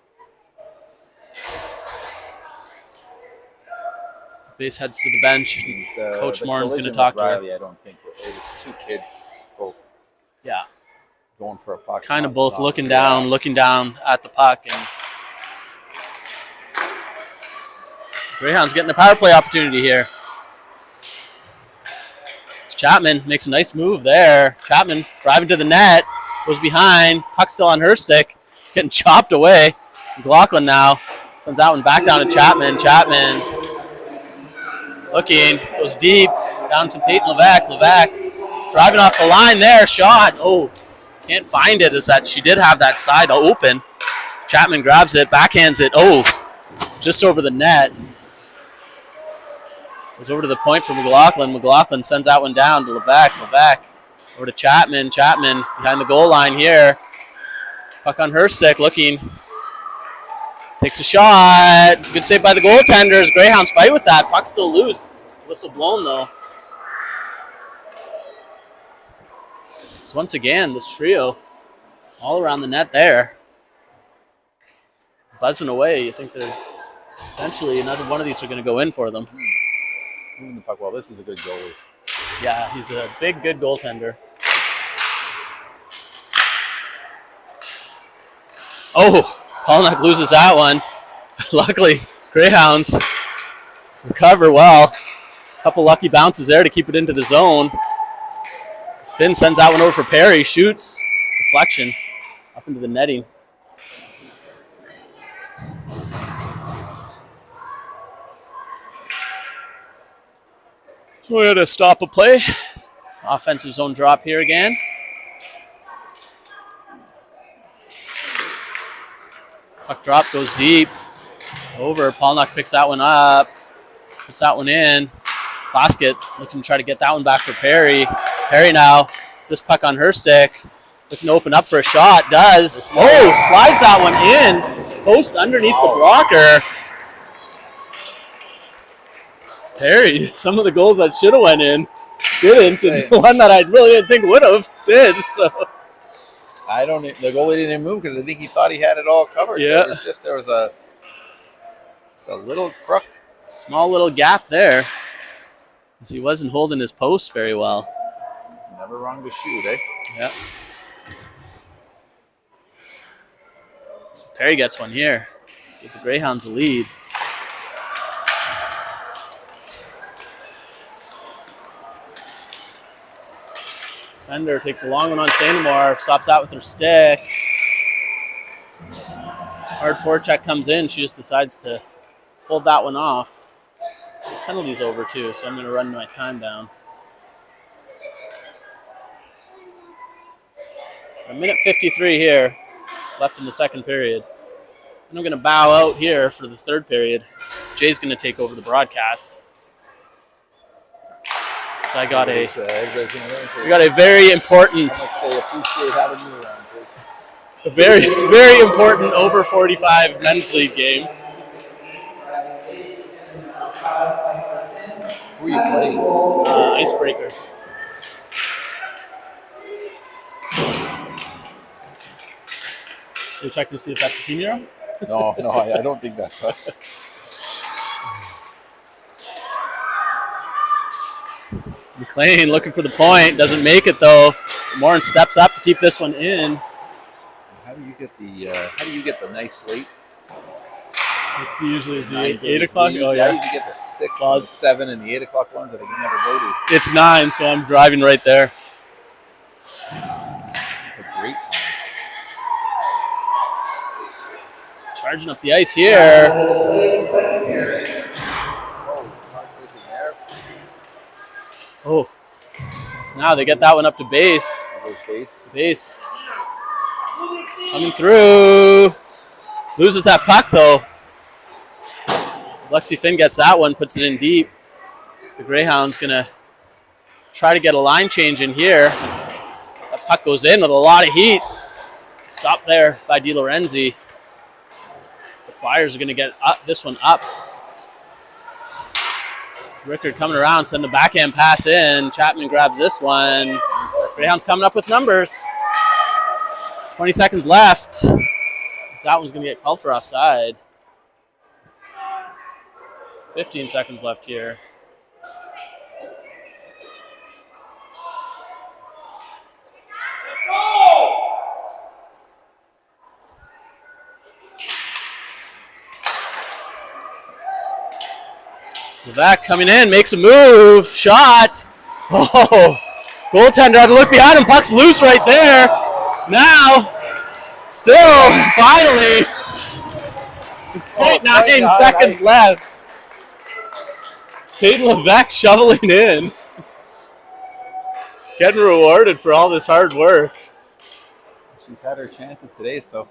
Base heads to the bench. Coach Morin's going to talk to her. I don't think it was two kids both. Yeah. Going for a puck. Kind of both looking down at the puck. And Greyhounds getting a power play opportunity here. Chapman makes a nice move there. Chapman driving to the net, goes behind. Puck still on her stick, getting chopped away. McLaughlin now sends that one back down to Chapman. Chapman looking, goes deep, down to Peyton Levac. Levac driving off the line there, shot. Oh, can't find it, is that she did have that side open. Chapman grabs it, backhands it. Oh, just over the net. Goes over to the point for McLaughlin. McLaughlin sends that one down to Levac. Levac over to Chapman. Chapman behind the goal line here. Puck on her stick, looking. Takes a shot. Good save by the goaltenders. Greyhounds fight with that. Puck still loose. Whistle blown, though. So once again, this trio all around the net there. Buzzing away. You think they're eventually another one of these are going to go in for them. Moving the puck well. This is a good goalie. Yeah, he's a big, good goaltender. Oh, Polnick loses that one. Luckily, Greyhounds recover well. A couple lucky bounces there to keep it into the zone. As Finn sends that one over for Perry, shoots, deflection, up into the netting. We're going to stop a play. Offensive zone drop here again. Puck drop goes deep. Over. Polnick picks that one up. Puts that one in. Plaskett looking to try to get that one back for Perry. Perry now. It's this puck on her stick. Looking to open up for a shot. Does. Oh, slides that one in. Post underneath the blocker. Perry, some of the goals that should have went in didn't, and the one that I really didn't think would have did. So I don't. The goalie didn't even move because I think he thought he had it all covered. Yeah, there was a little crook, small little gap there, as he wasn't holding his post very well. Never wrong to shoot, eh? Yeah. Perry gets one here. Give the Greyhounds a lead. Fender takes a long one on Sainmore, stops out with her stick. Hard forecheck comes in. She just decides to hold that one off. The penalty's over too, so I'm going to run my time down. A minute 53 here, left in the second period. And I'm going to bow out here for the third period. Jay's going to take over the broadcast. So I got a very important, They appreciate having you around. a very important over 45 men's league game. Who are you playing? Icebreakers. You're checking to see if that's the team you're on? No, I don't think that's us. McLean looking for the point, doesn't make it though. Morin steps up to keep this one in. How do you get the nice late? It's usually the 8 o'clock. Oh yeah, I yeah, usually get the 6, and the 7, and the 8 o'clock ones that I can never go to. it's 9, so I'm driving right there. It's a great time. Charging up the ice here. Oh, so now they get that one up to base. Base. Coming through. Loses that puck though. Lexi Finn gets that one, puts it in deep. The Greyhounds gonna try to get a line change in here. That puck goes in with a lot of heat. Stopped there by Di Lorenzi. The Flyers are gonna get this one up. Rickard coming around, send the backhand pass in. Chapman grabs this one. Greyhounds coming up with numbers. 20 seconds left. That one's going to get called for offside. 15 seconds left here. Levac coming in, makes a move, shot. Oh, goaltender had to look behind him. Puck's loose right there. Now, still, finally, 0.9 seconds left. Kate Levac shoveling in. Getting rewarded for all this hard work. She's had her chances today, so.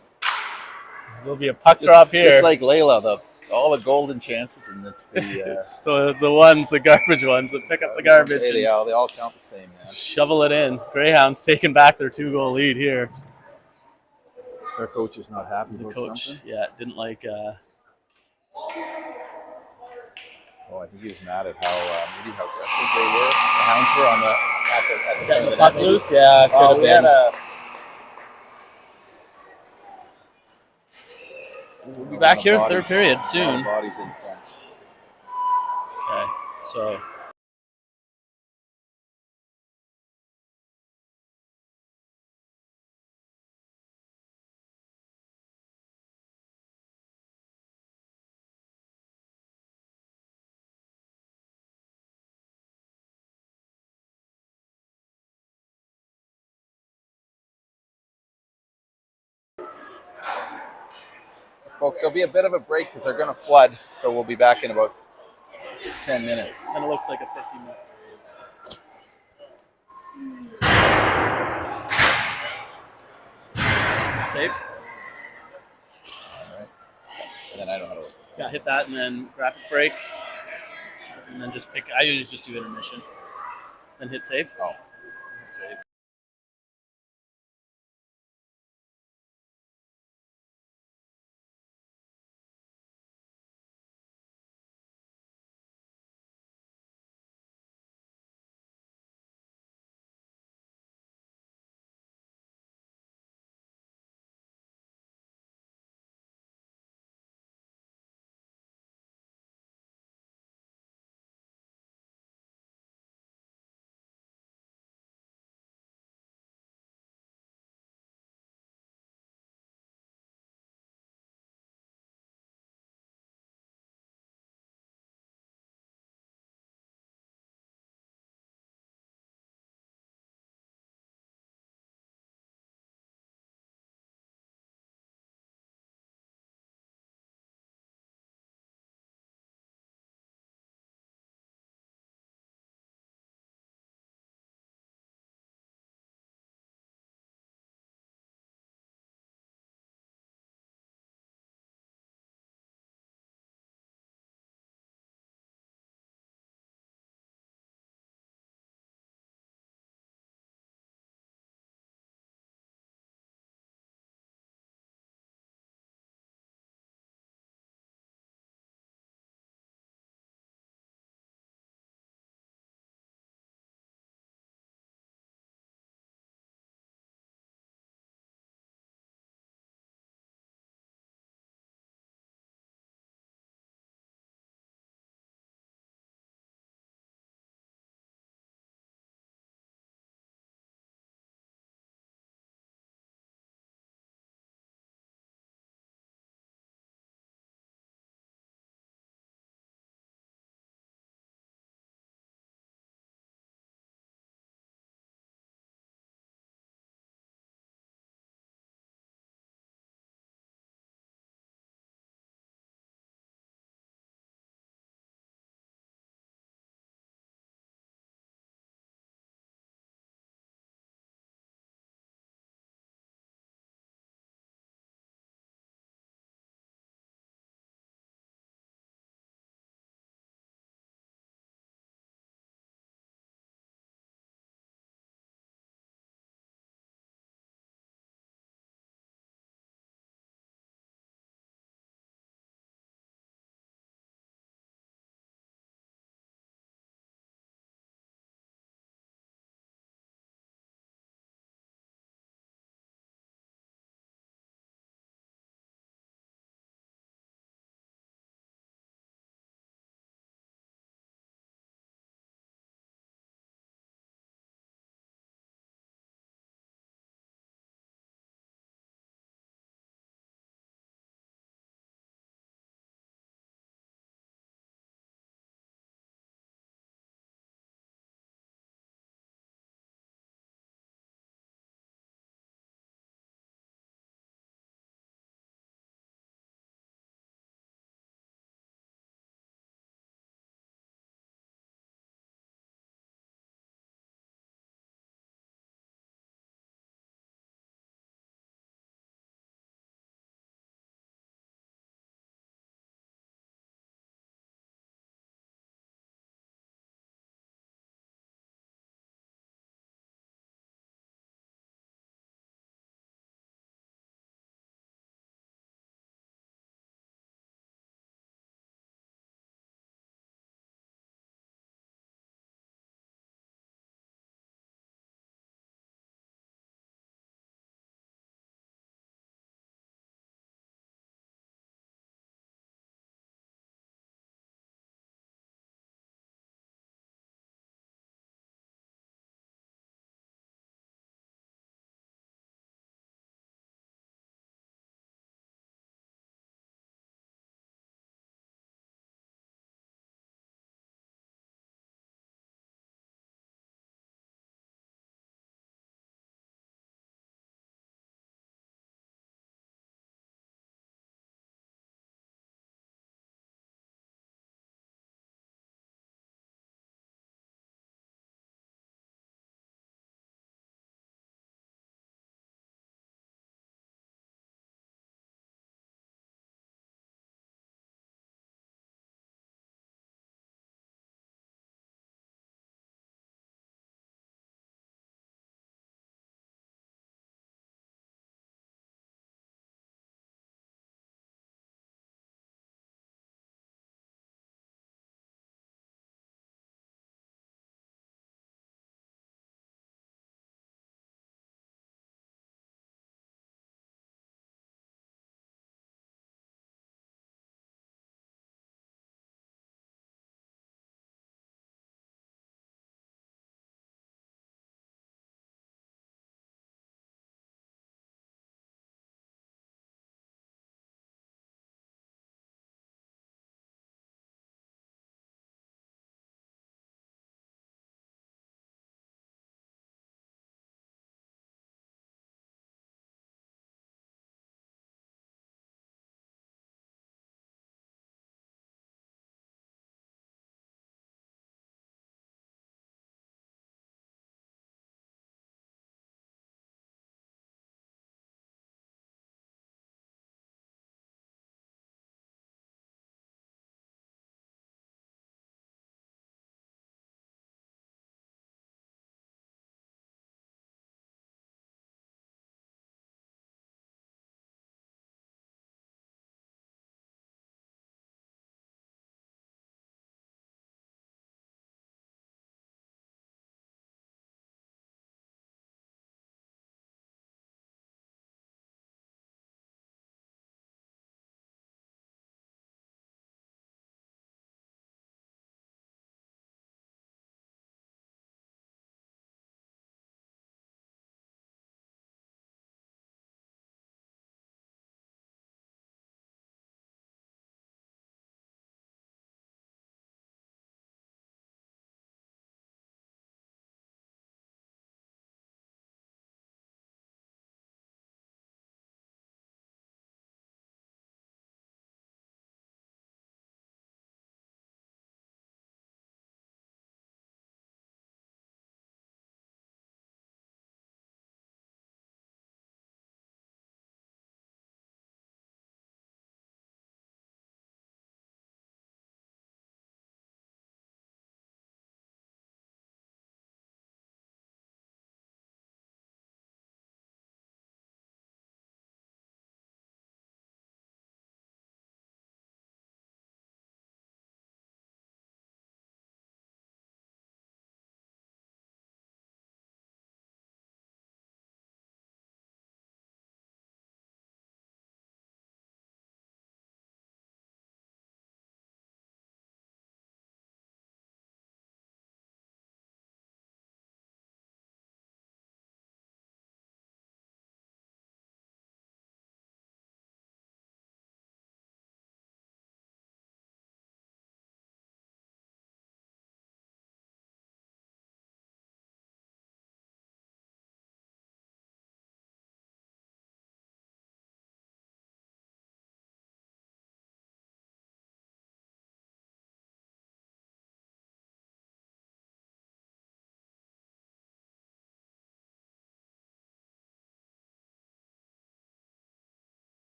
There'll be a puck drop here. Just like Layla, all the golden chances, and it's the the garbage ones that pick up the garbage. They all count the same, man. Shovel it in. Greyhounds taking back their 2-goal lead here. Their coach is not happy The about coach, something. yeah, didn't like. I think he was mad at maybe how aggressive they were. The Hounds were on at the Getting the puck loose, yeah. We had We'll be back here third period soon. Bodies in front. Okay, so. Folks, there'll be a bit of a break because they're going to flood, so we'll be back in about 10 minutes. And it looks like a 50-minute period. Safe? All right. And then I don't know how to. Yeah, hit that and then graphic break. And then just pick. I usually just do intermission. Then hit save. Oh. Hit save.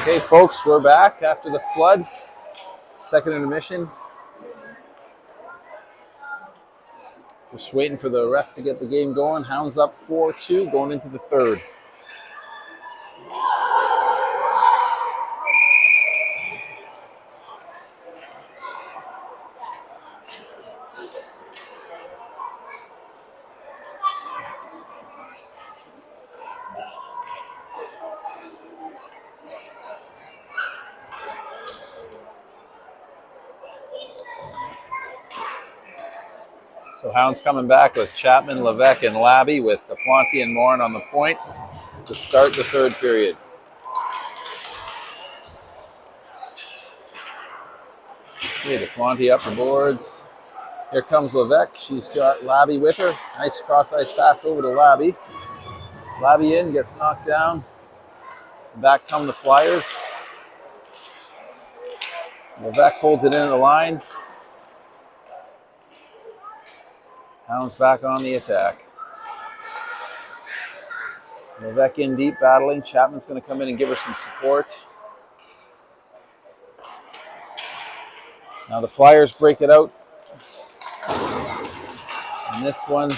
Okay, folks, we're back after the flood. Second intermission. Just waiting for the ref to get the game going. Hounds up 4-2 going into the third. So Hounds coming back with Chapman, Levesque, and Labby with DePlanty and Morin on the point to start the third period. Okay, DePlanty up the boards. Here comes Levesque. She's got Labby with her. Nice cross-ice pass over to Labby. Labby in, gets knocked down. Back come the Flyers. Levesque holds it in the line. Hounds back on the attack. Levesque in deep battling. Chapman's going to come in and give her some support. Now the Flyers break it out. And this one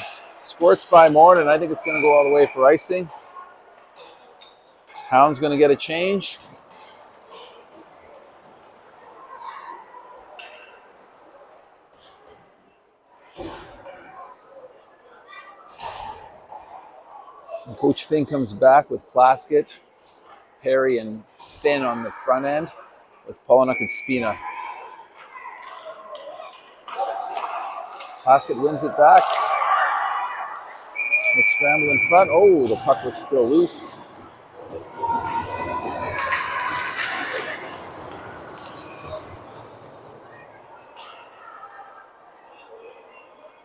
squirts by Morin, and I think it's going to go all the way for icing. Hound's going to get a change. And Coach Finn comes back with Plaskett, Perry, and Finn on the front end with Pollock and Spina. Plaskett wins it back. The scramble in front. Oh, the puck was still loose.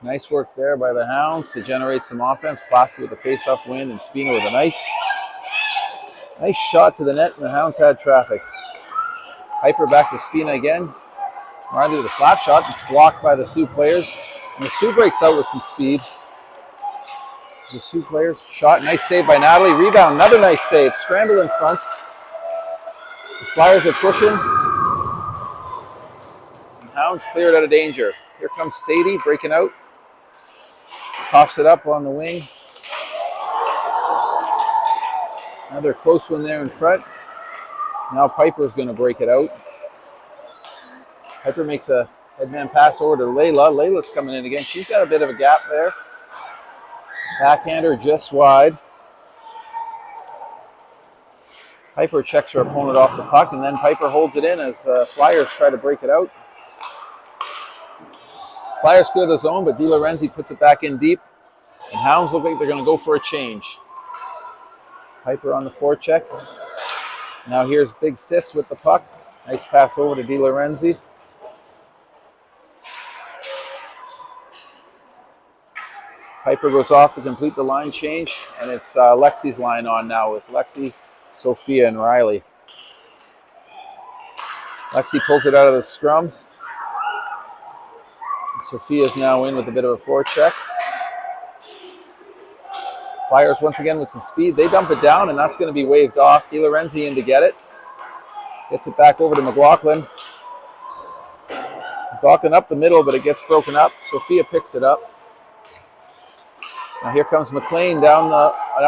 Nice work there by the Hounds to generate some offense. Plaskett with a face-off win and Spina with a nice shot to the net, and the Hounds had traffic. Hyper back to Spina again. Marley with a slap shot. It's blocked by the Sioux players. And the Sioux breaks out with some speed. The Sioux players shot. Nice save by Natalie. Rebound. Another nice save. Scramble in front. The Flyers are pushing. And Hounds cleared out of danger. Here comes Sadie breaking out. Coughs it up on the wing. Another close one there in front. Now Piper's going to break it out. Piper makes a headman pass over to Layla. Layla's coming in again. She's got a bit of a gap there. Backhander just wide. Piper checks her opponent off the puck, and then Piper holds it in as Flyers try to break it out. Flyers clear the zone, but Di Lorenzi puts it back in deep. And Hounds look like they're going to go for a change. Piper on the forecheck. Now here's Big Sis with the puck. Nice pass over to Di Lorenzi. Piper goes off to complete the line change, and it's Lexi's line on now with Lexi, Sophia, and Riley. Lexi pulls it out of the scrum. Sophia's now in with a bit of a forecheck. Flyers once again with some speed. They dump it down, and that's going to be waved off. Di Lorenzi in to get it. Gets it back over to McLaughlin. McLaughlin up the middle, but it gets broken up. Sophia picks it up. Now here comes McLean down an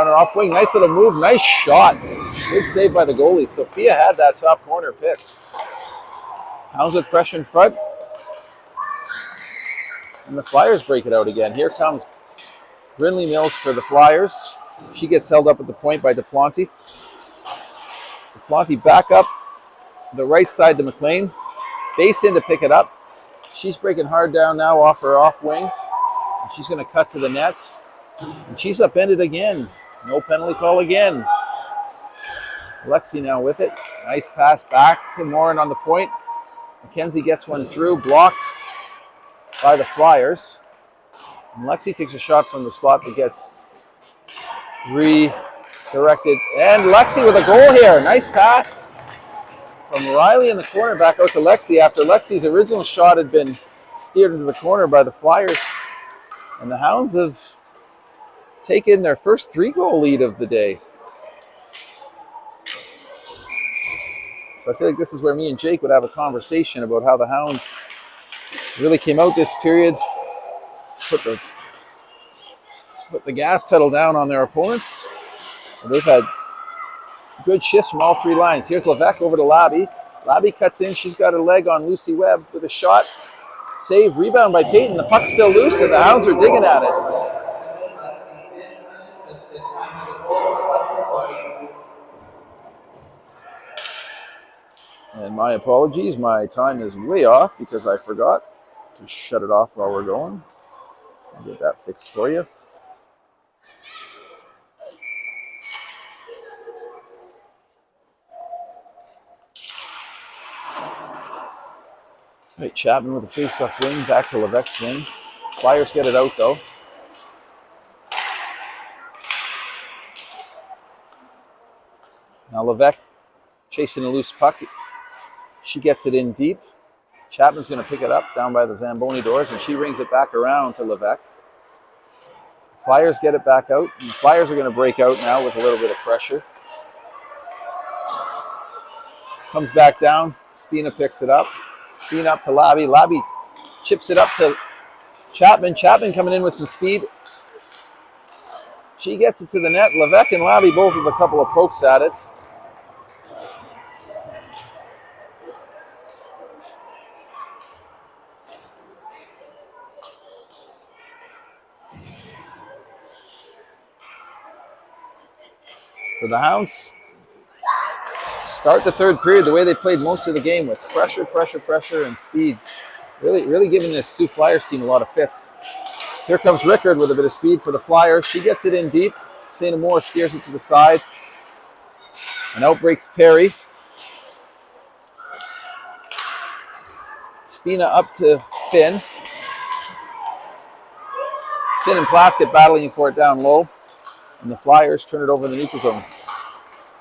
off wing. Nice little move. Nice shot. Good save by the goalie. Sophia had that top corner picked. Hounds with pressure in front. And the Flyers break it out again. Here comes Brindley Mills for the Flyers. She gets held up at the point by DePlanty. DePlanty back up the right side to McLean. Base in to pick it up. She's breaking hard down now off her off wing. And she's going to cut to the net. And she's upended again. No penalty call again. Lexi now with it. Nice pass back to Morin on the point. McKenzie gets one through, blocked by the Flyers. And Lexi takes a shot from the slot that gets redirected. And Lexi with a goal here. Nice pass from Riley in the corner back out to Lexi after Lexi's original shot had been steered into the corner by the Flyers. And the Hounds have taken their first 3-goal lead of the day. So I feel like this is where me and Jake would have a conversation about how the Hounds really came out this period, put the gas pedal down on their opponents. They've had good shifts from all 3 lines. Here's Levesque over to Labby. Labby cuts in. She's got her leg on Lucy Webb with a shot. Save, rebound by Peyton. The puck's still loose, and the Hounds are digging at it. And my apologies, my time is way off because I forgot to shut it off while we're going. I'll get that fixed for you. All right, Chapman with a face-off wing, back to Levesque's wing. Flyers get it out though. Now Levesque chasing a loose puck. She gets it in deep. Chapman's going to pick it up down by the Zamboni doors, and she rings it back around to Levesque. Flyers get it back out, and the Flyers are going to break out now with a little bit of pressure. Comes back down. Spina picks it up. Spina up to Labby. Labby chips it up to Chapman. Chapman coming in with some speed. She gets it to the net. Levesque and Labby both with a couple of pokes at it. So the Hounds start the third period the way they played most of the game, with pressure, pressure, pressure, and speed. Really giving this Sioux Flyers team a lot of fits. Here comes Rickard with a bit of speed for the Flyers. She gets it in deep. St. Amour steers it to the side. And out breaks Perry. Spina up to Finn. Finn and Plaskett battling for it down low. And the Flyers turn it over in the neutral zone.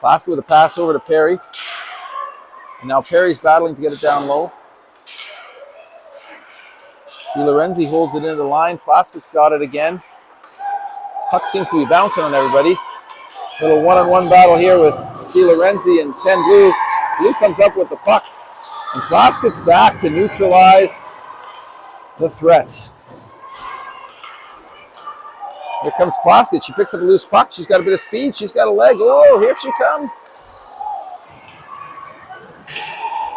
Plaskett with a pass over to Perry. And now Perry's battling to get it down low. DiLorenzi holds it into the line. Plaskett's got it again. Puck seems to be bouncing on everybody. Little one-on-one battle here with DiLorenzi and 10 Blue. Blue comes up with the puck. And Plaskett's back to neutralize the threat. Here comes Plaskett. She picks up a loose puck. She's got a bit of speed. She's got a leg. Oh, here she comes.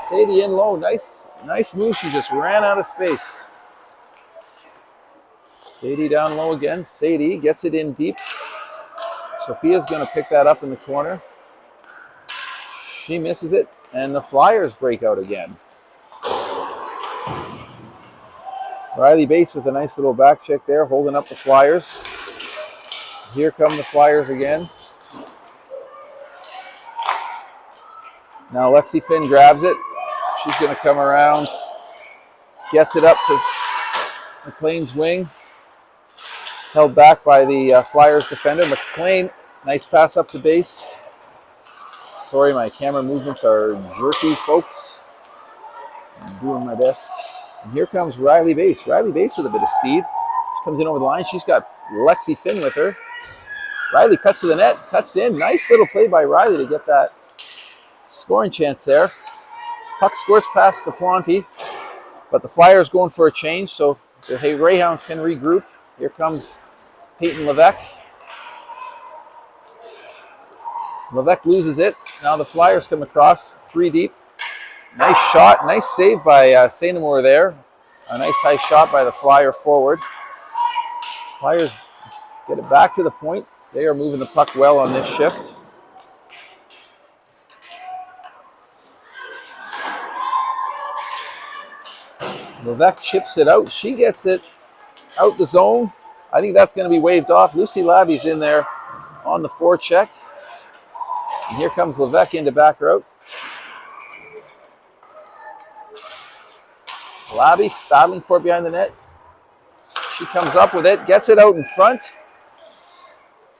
Sadie in low. Nice move. She just ran out of space. Sadie down low again. Sadie gets it in deep. Sophia's going to pick that up in the corner. She misses it, and the Flyers break out again. Riley Bates with a nice little back check there, holding up the Flyers. Here come the Flyers again. Now Lexi Finn grabs it. She's going to come around. Gets it up to McLean's wing. Held back by the Flyers defender. McLean, nice pass up to base. Sorry, my camera movements are jerky, folks. I'm doing my best. And here comes Riley Bates. Riley Bates with a bit of speed. She comes in over the line. She's got Lexi Finn with her. Riley cuts to the net, cuts in. Nice little play by Riley to get that scoring chance there. Puck scores past DePlanty, but the Flyers going for a change, so the Greyhounds can regroup. Here comes Peyton Levesque. Levesque loses it. Now the Flyers come across, 3 deep. Nice shot, nice save by St. Amour there. A nice high shot by the Flyer forward. Flyers get it back to the point. They are moving the puck well on this shift. Levesque chips it out. She gets it out the zone. I think that's going to be waved off. Lucy Labby's in there on the forecheck. And here comes Levesque into back route. Labby battling for it behind the net. She comes up with it, gets it out in front.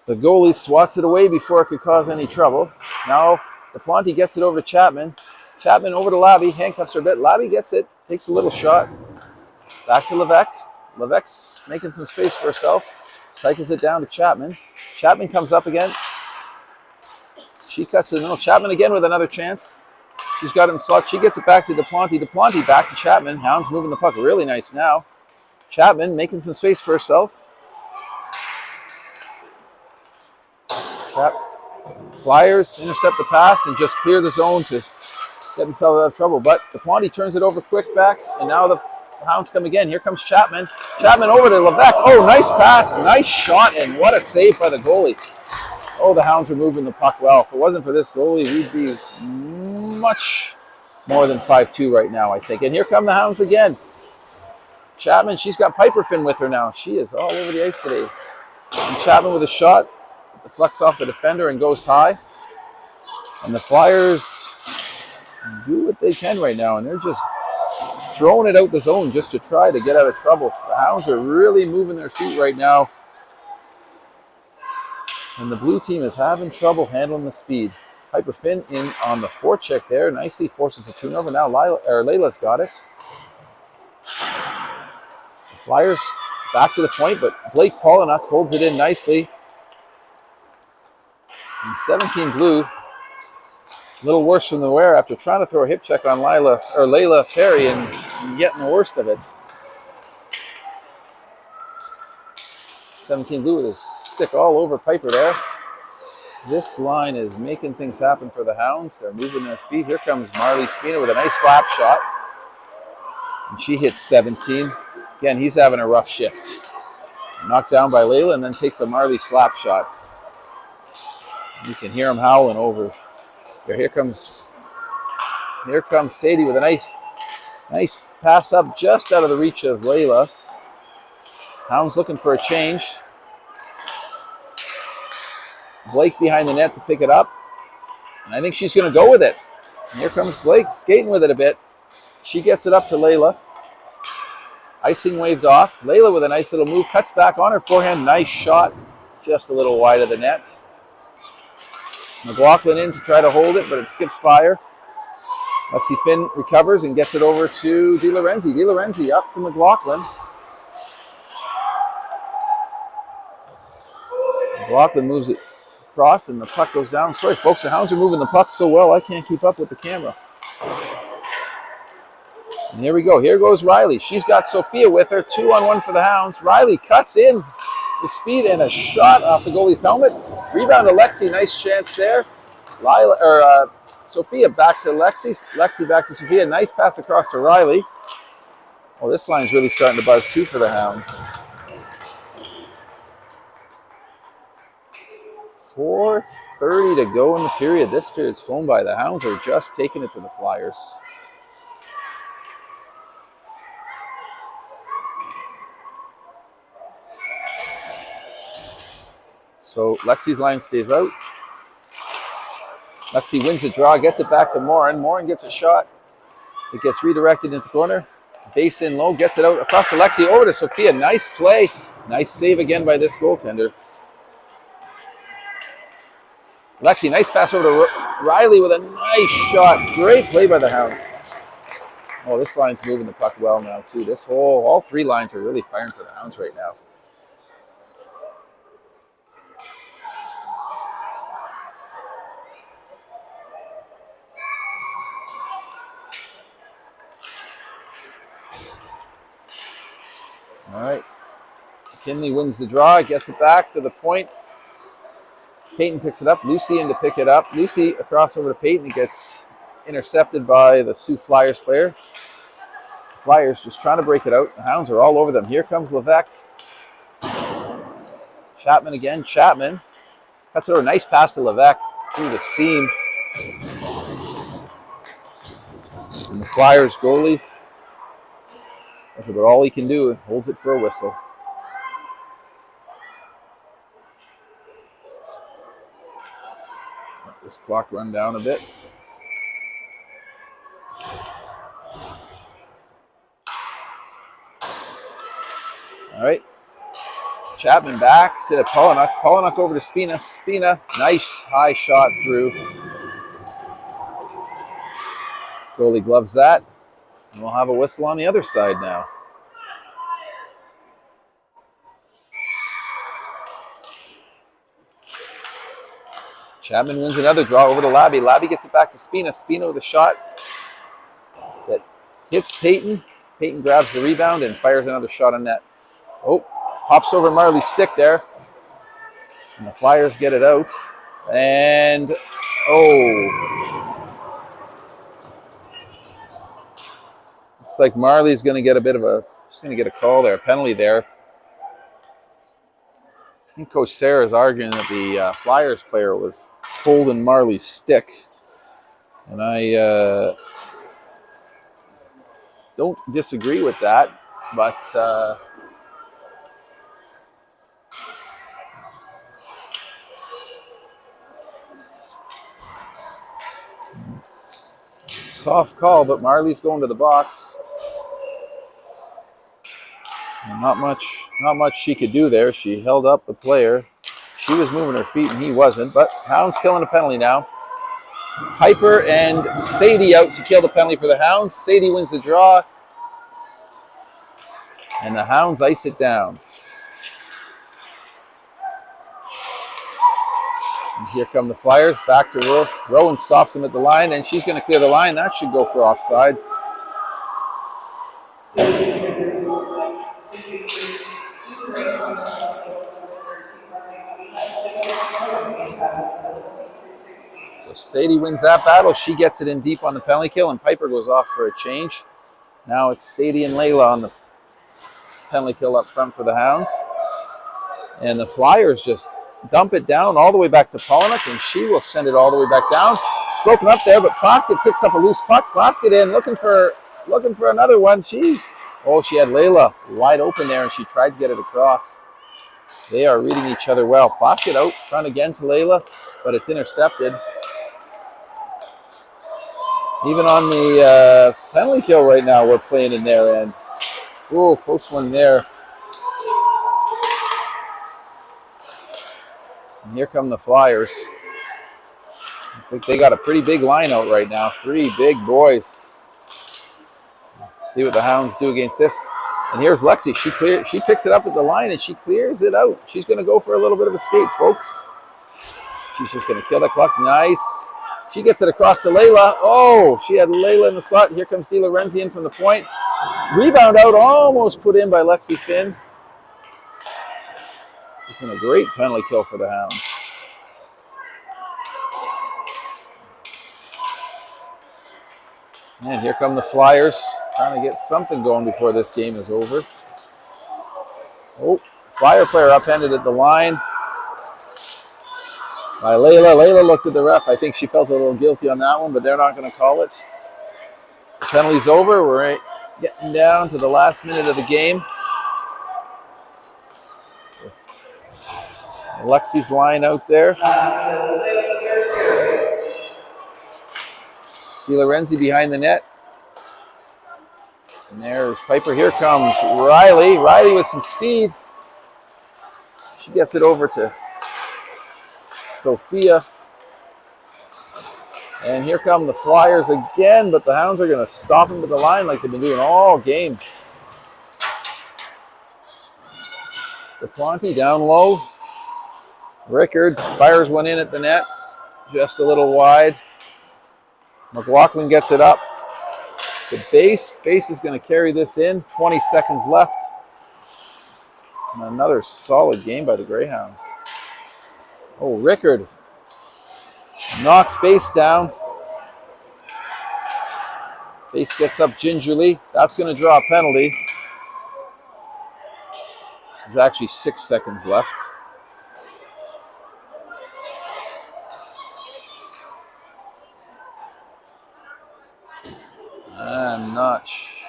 The goalie swats it away before it could cause any trouble. Now DePlanty gets it over to Chapman. Chapman over to Labby, handcuffs her a bit. Labby gets it, takes a little shot. Back to Levesque. Levesque's making some space for herself. Cycles it down to Chapman. Chapman comes up again. She cuts to the middle. Chapman again with another chance. She's got it in slot. She gets it back to Duplanty. Duplanty back to Chapman. Hounds moving the puck really nice now. Chapman making some space for herself. Flyers intercept the pass and just clear the zone to get themselves out of trouble. But Duplanty turns it over quick back, and now the Hounds come again. Here comes Chapman. Chapman over to Levesque. Oh, nice pass, nice shot, and what a save by the goalie. Oh, the Hounds are moving the puck well. If it wasn't for this goalie, we'd be much more than 5-2 right now, I think. And here come the Hounds again. Chapman, she's got Piper Finn with her now. She is all over the ice today. And Chapman with a shot. Deflects off the defender and goes high. And the Flyers do what they can right now, and they're just throwing it out the zone just to try to get out of trouble. The Hounds are really moving their feet right now. And the blue team is having trouble handling the speed. Piper Finn in on the forecheck there. Nicely forces a turnover. Now Layla's got it. The Flyers back to the point, but Blake Pollock holds it in nicely. And 17 blue, a little worse from the wear after trying to throw a hip check on Layla Perry and getting the worst of it. 17 blue with his stick all over Piper there. This line is making things happen for the Hounds. They're moving their feet. Here comes Marley Spina with a nice slap shot. And she hits 17. Again, he's having a rough shift. Knocked down by Layla and then takes a Marley slap shot. You can hear him howling over. Here comes Sadie with a nice pass up just out of the reach of Layla. Hounds looking for a change. Blake behind the net to pick it up. And I think she's going to go with it. And here comes Blake skating with it a bit. She gets it up to Layla. Icing waved off. Layla with a nice little move. Cuts back on her forehand. Nice shot. Just a little wide of the net. McLaughlin in to try to hold it, but it skips by her. Lexi Finn recovers and gets it over to De Lorenzi. De Lorenzi up to McLaughlin. McLaughlin moves it across and the puck goes down. Sorry, folks, the Hounds are moving the puck so well I can't keep up with the camera. And here we go. Here goes Riley. She's got Sophia with her. 2-on-1 for the Hounds. Riley cuts in with speed and a shot off the goalie's helmet. Rebound to Lexi. Nice chance there. Sophia back to Lexi. Lexi back to Sophia. Nice pass across to Riley. Oh, this line's really starting to buzz too for the Hounds. 4:30 to go in the period. This period's flown by. The Hounds are just taking it to the Flyers. So Lexi's line stays out. Lexi wins the draw, gets it back to Morin. Morin gets a shot. It gets redirected into the corner. Base in low, gets it out across to Lexi, over to Sophia. Nice play. Nice save again by this goaltender. Lexi, nice pass over to Riley with a nice shot. Great play by the Hounds. Oh, this line's moving the puck well now too. All three lines are really firing for the Hounds right now. All right. Kinley wins the draw, gets it back to the point. Peyton picks it up. Lucy in to pick it up. Lucy across over to Peyton. It gets intercepted by the Sioux Flyers player. Flyers just trying to break it out. The Hounds are all over them. Here comes Levesque. Chapman again. Chapman cuts it over. Nice pass to Levesque through the seam. And the Flyers goalie, that's about all he can do. Holds it for a whistle. Let this clock run down a bit. All right. Chapman back to Pollock. Pollock over to Spina. Spina, nice high shot through. Goalie gloves that. And we'll have a whistle on the other side now. Chapman wins another draw over to Labby. Labby gets it back to Spina. Spina with a shot that hits Peyton. Peyton grabs the rebound and fires another shot on net. Oh, hops over Marley's stick there. And the Flyers get it out. And, looks like Marley's going to get she's going to get a call there, a penalty there. I think Coach Sarah is arguing that the Flyers player was holding Marley's stick. And I don't disagree with that, but soft call, but Marley's going to the box. And not much she could do there. She held up the player. She was moving her feet and he wasn't, but Hounds killing a penalty now. Piper and Sadie out to kill the penalty for the Hounds. Sadie wins the draw. And the Hounds ice it down. And here come the Flyers. Back to Rowan stops them at the line, and she's going to clear the line. That should go for offside. So Sadie wins that battle. She gets it in deep on the penalty kill, and Piper goes off for a change. Now it's Sadie and Layla on the penalty kill up front for the Hounds. And the Flyers just dump it down all the way back to Polnick, and she will send it all the way back down. Broken up there, but Plaskett picks up a loose puck. Plaskett in, looking for another one. She had Layla wide open there, and she tried to get it across. They are reading each other well. Plaskett out front again to Layla, but it's intercepted. Even on the penalty kill right now, we're playing in their end. Oh, close one there. And here come the Flyers. I think they got a pretty big line out right now. 3 big boys. See what the Hounds do against this. And here's Lexi. She picks it up at the line and she clears it out. She's going to go for a little bit of a skate, folks. She's just going to kill that clock. Nice. She gets it across to Layla. Oh, she had Layla in the slot. Here comes Di Lorenzi in from the point. Rebound out, almost put in by Lexi Finn. This has been a great penalty kill for the Hounds. And here come the Flyers, trying to get something going before this game is over. Oh, Flyer player upended at the line by Layla. Layla looked at the ref. I think she felt a little guilty on that one, but they're not going to call it. The penalty's over. We're getting down to the last minute of the game. Lexi's line out there. Di Lorenzi behind the net. And there's Piper. Here comes Riley. Riley with some speed. She gets it over to Sophia. And here come the Flyers again, but the Hounds are going to stop them at the line like they've been doing all game. DePonte down low. Rickard fires one in at the net, just a little wide. McLaughlin gets it up to Base. Base is going to carry this in. 20 seconds left. And another solid game by the Greyhounds. Oh, Rickard knocks Base down. Base gets up gingerly. That's going to draw a penalty. There's actually 6 seconds left. I'm not sure.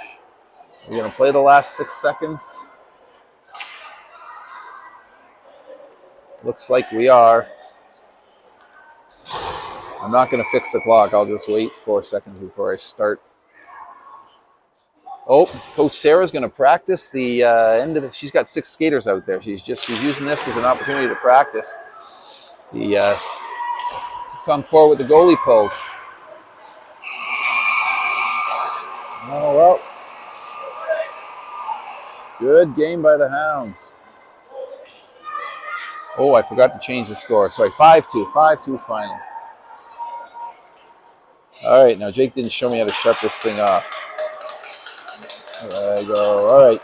We're going to play the last 6 seconds. Looks like we are. I'm not going to fix the clock. I'll just wait 4 seconds before I start. Oh, Coach Sarah's going to practice the end of it. She's got 6 skaters out there. She's using this as an opportunity to practice the 6-on-4 with the goalie poke. Oh, well. Good game by the Hounds. Oh, I forgot to change the score. Sorry, 5-2. 5-2 final. All right, now Jake didn't show me how to shut this thing off. There I go. All right.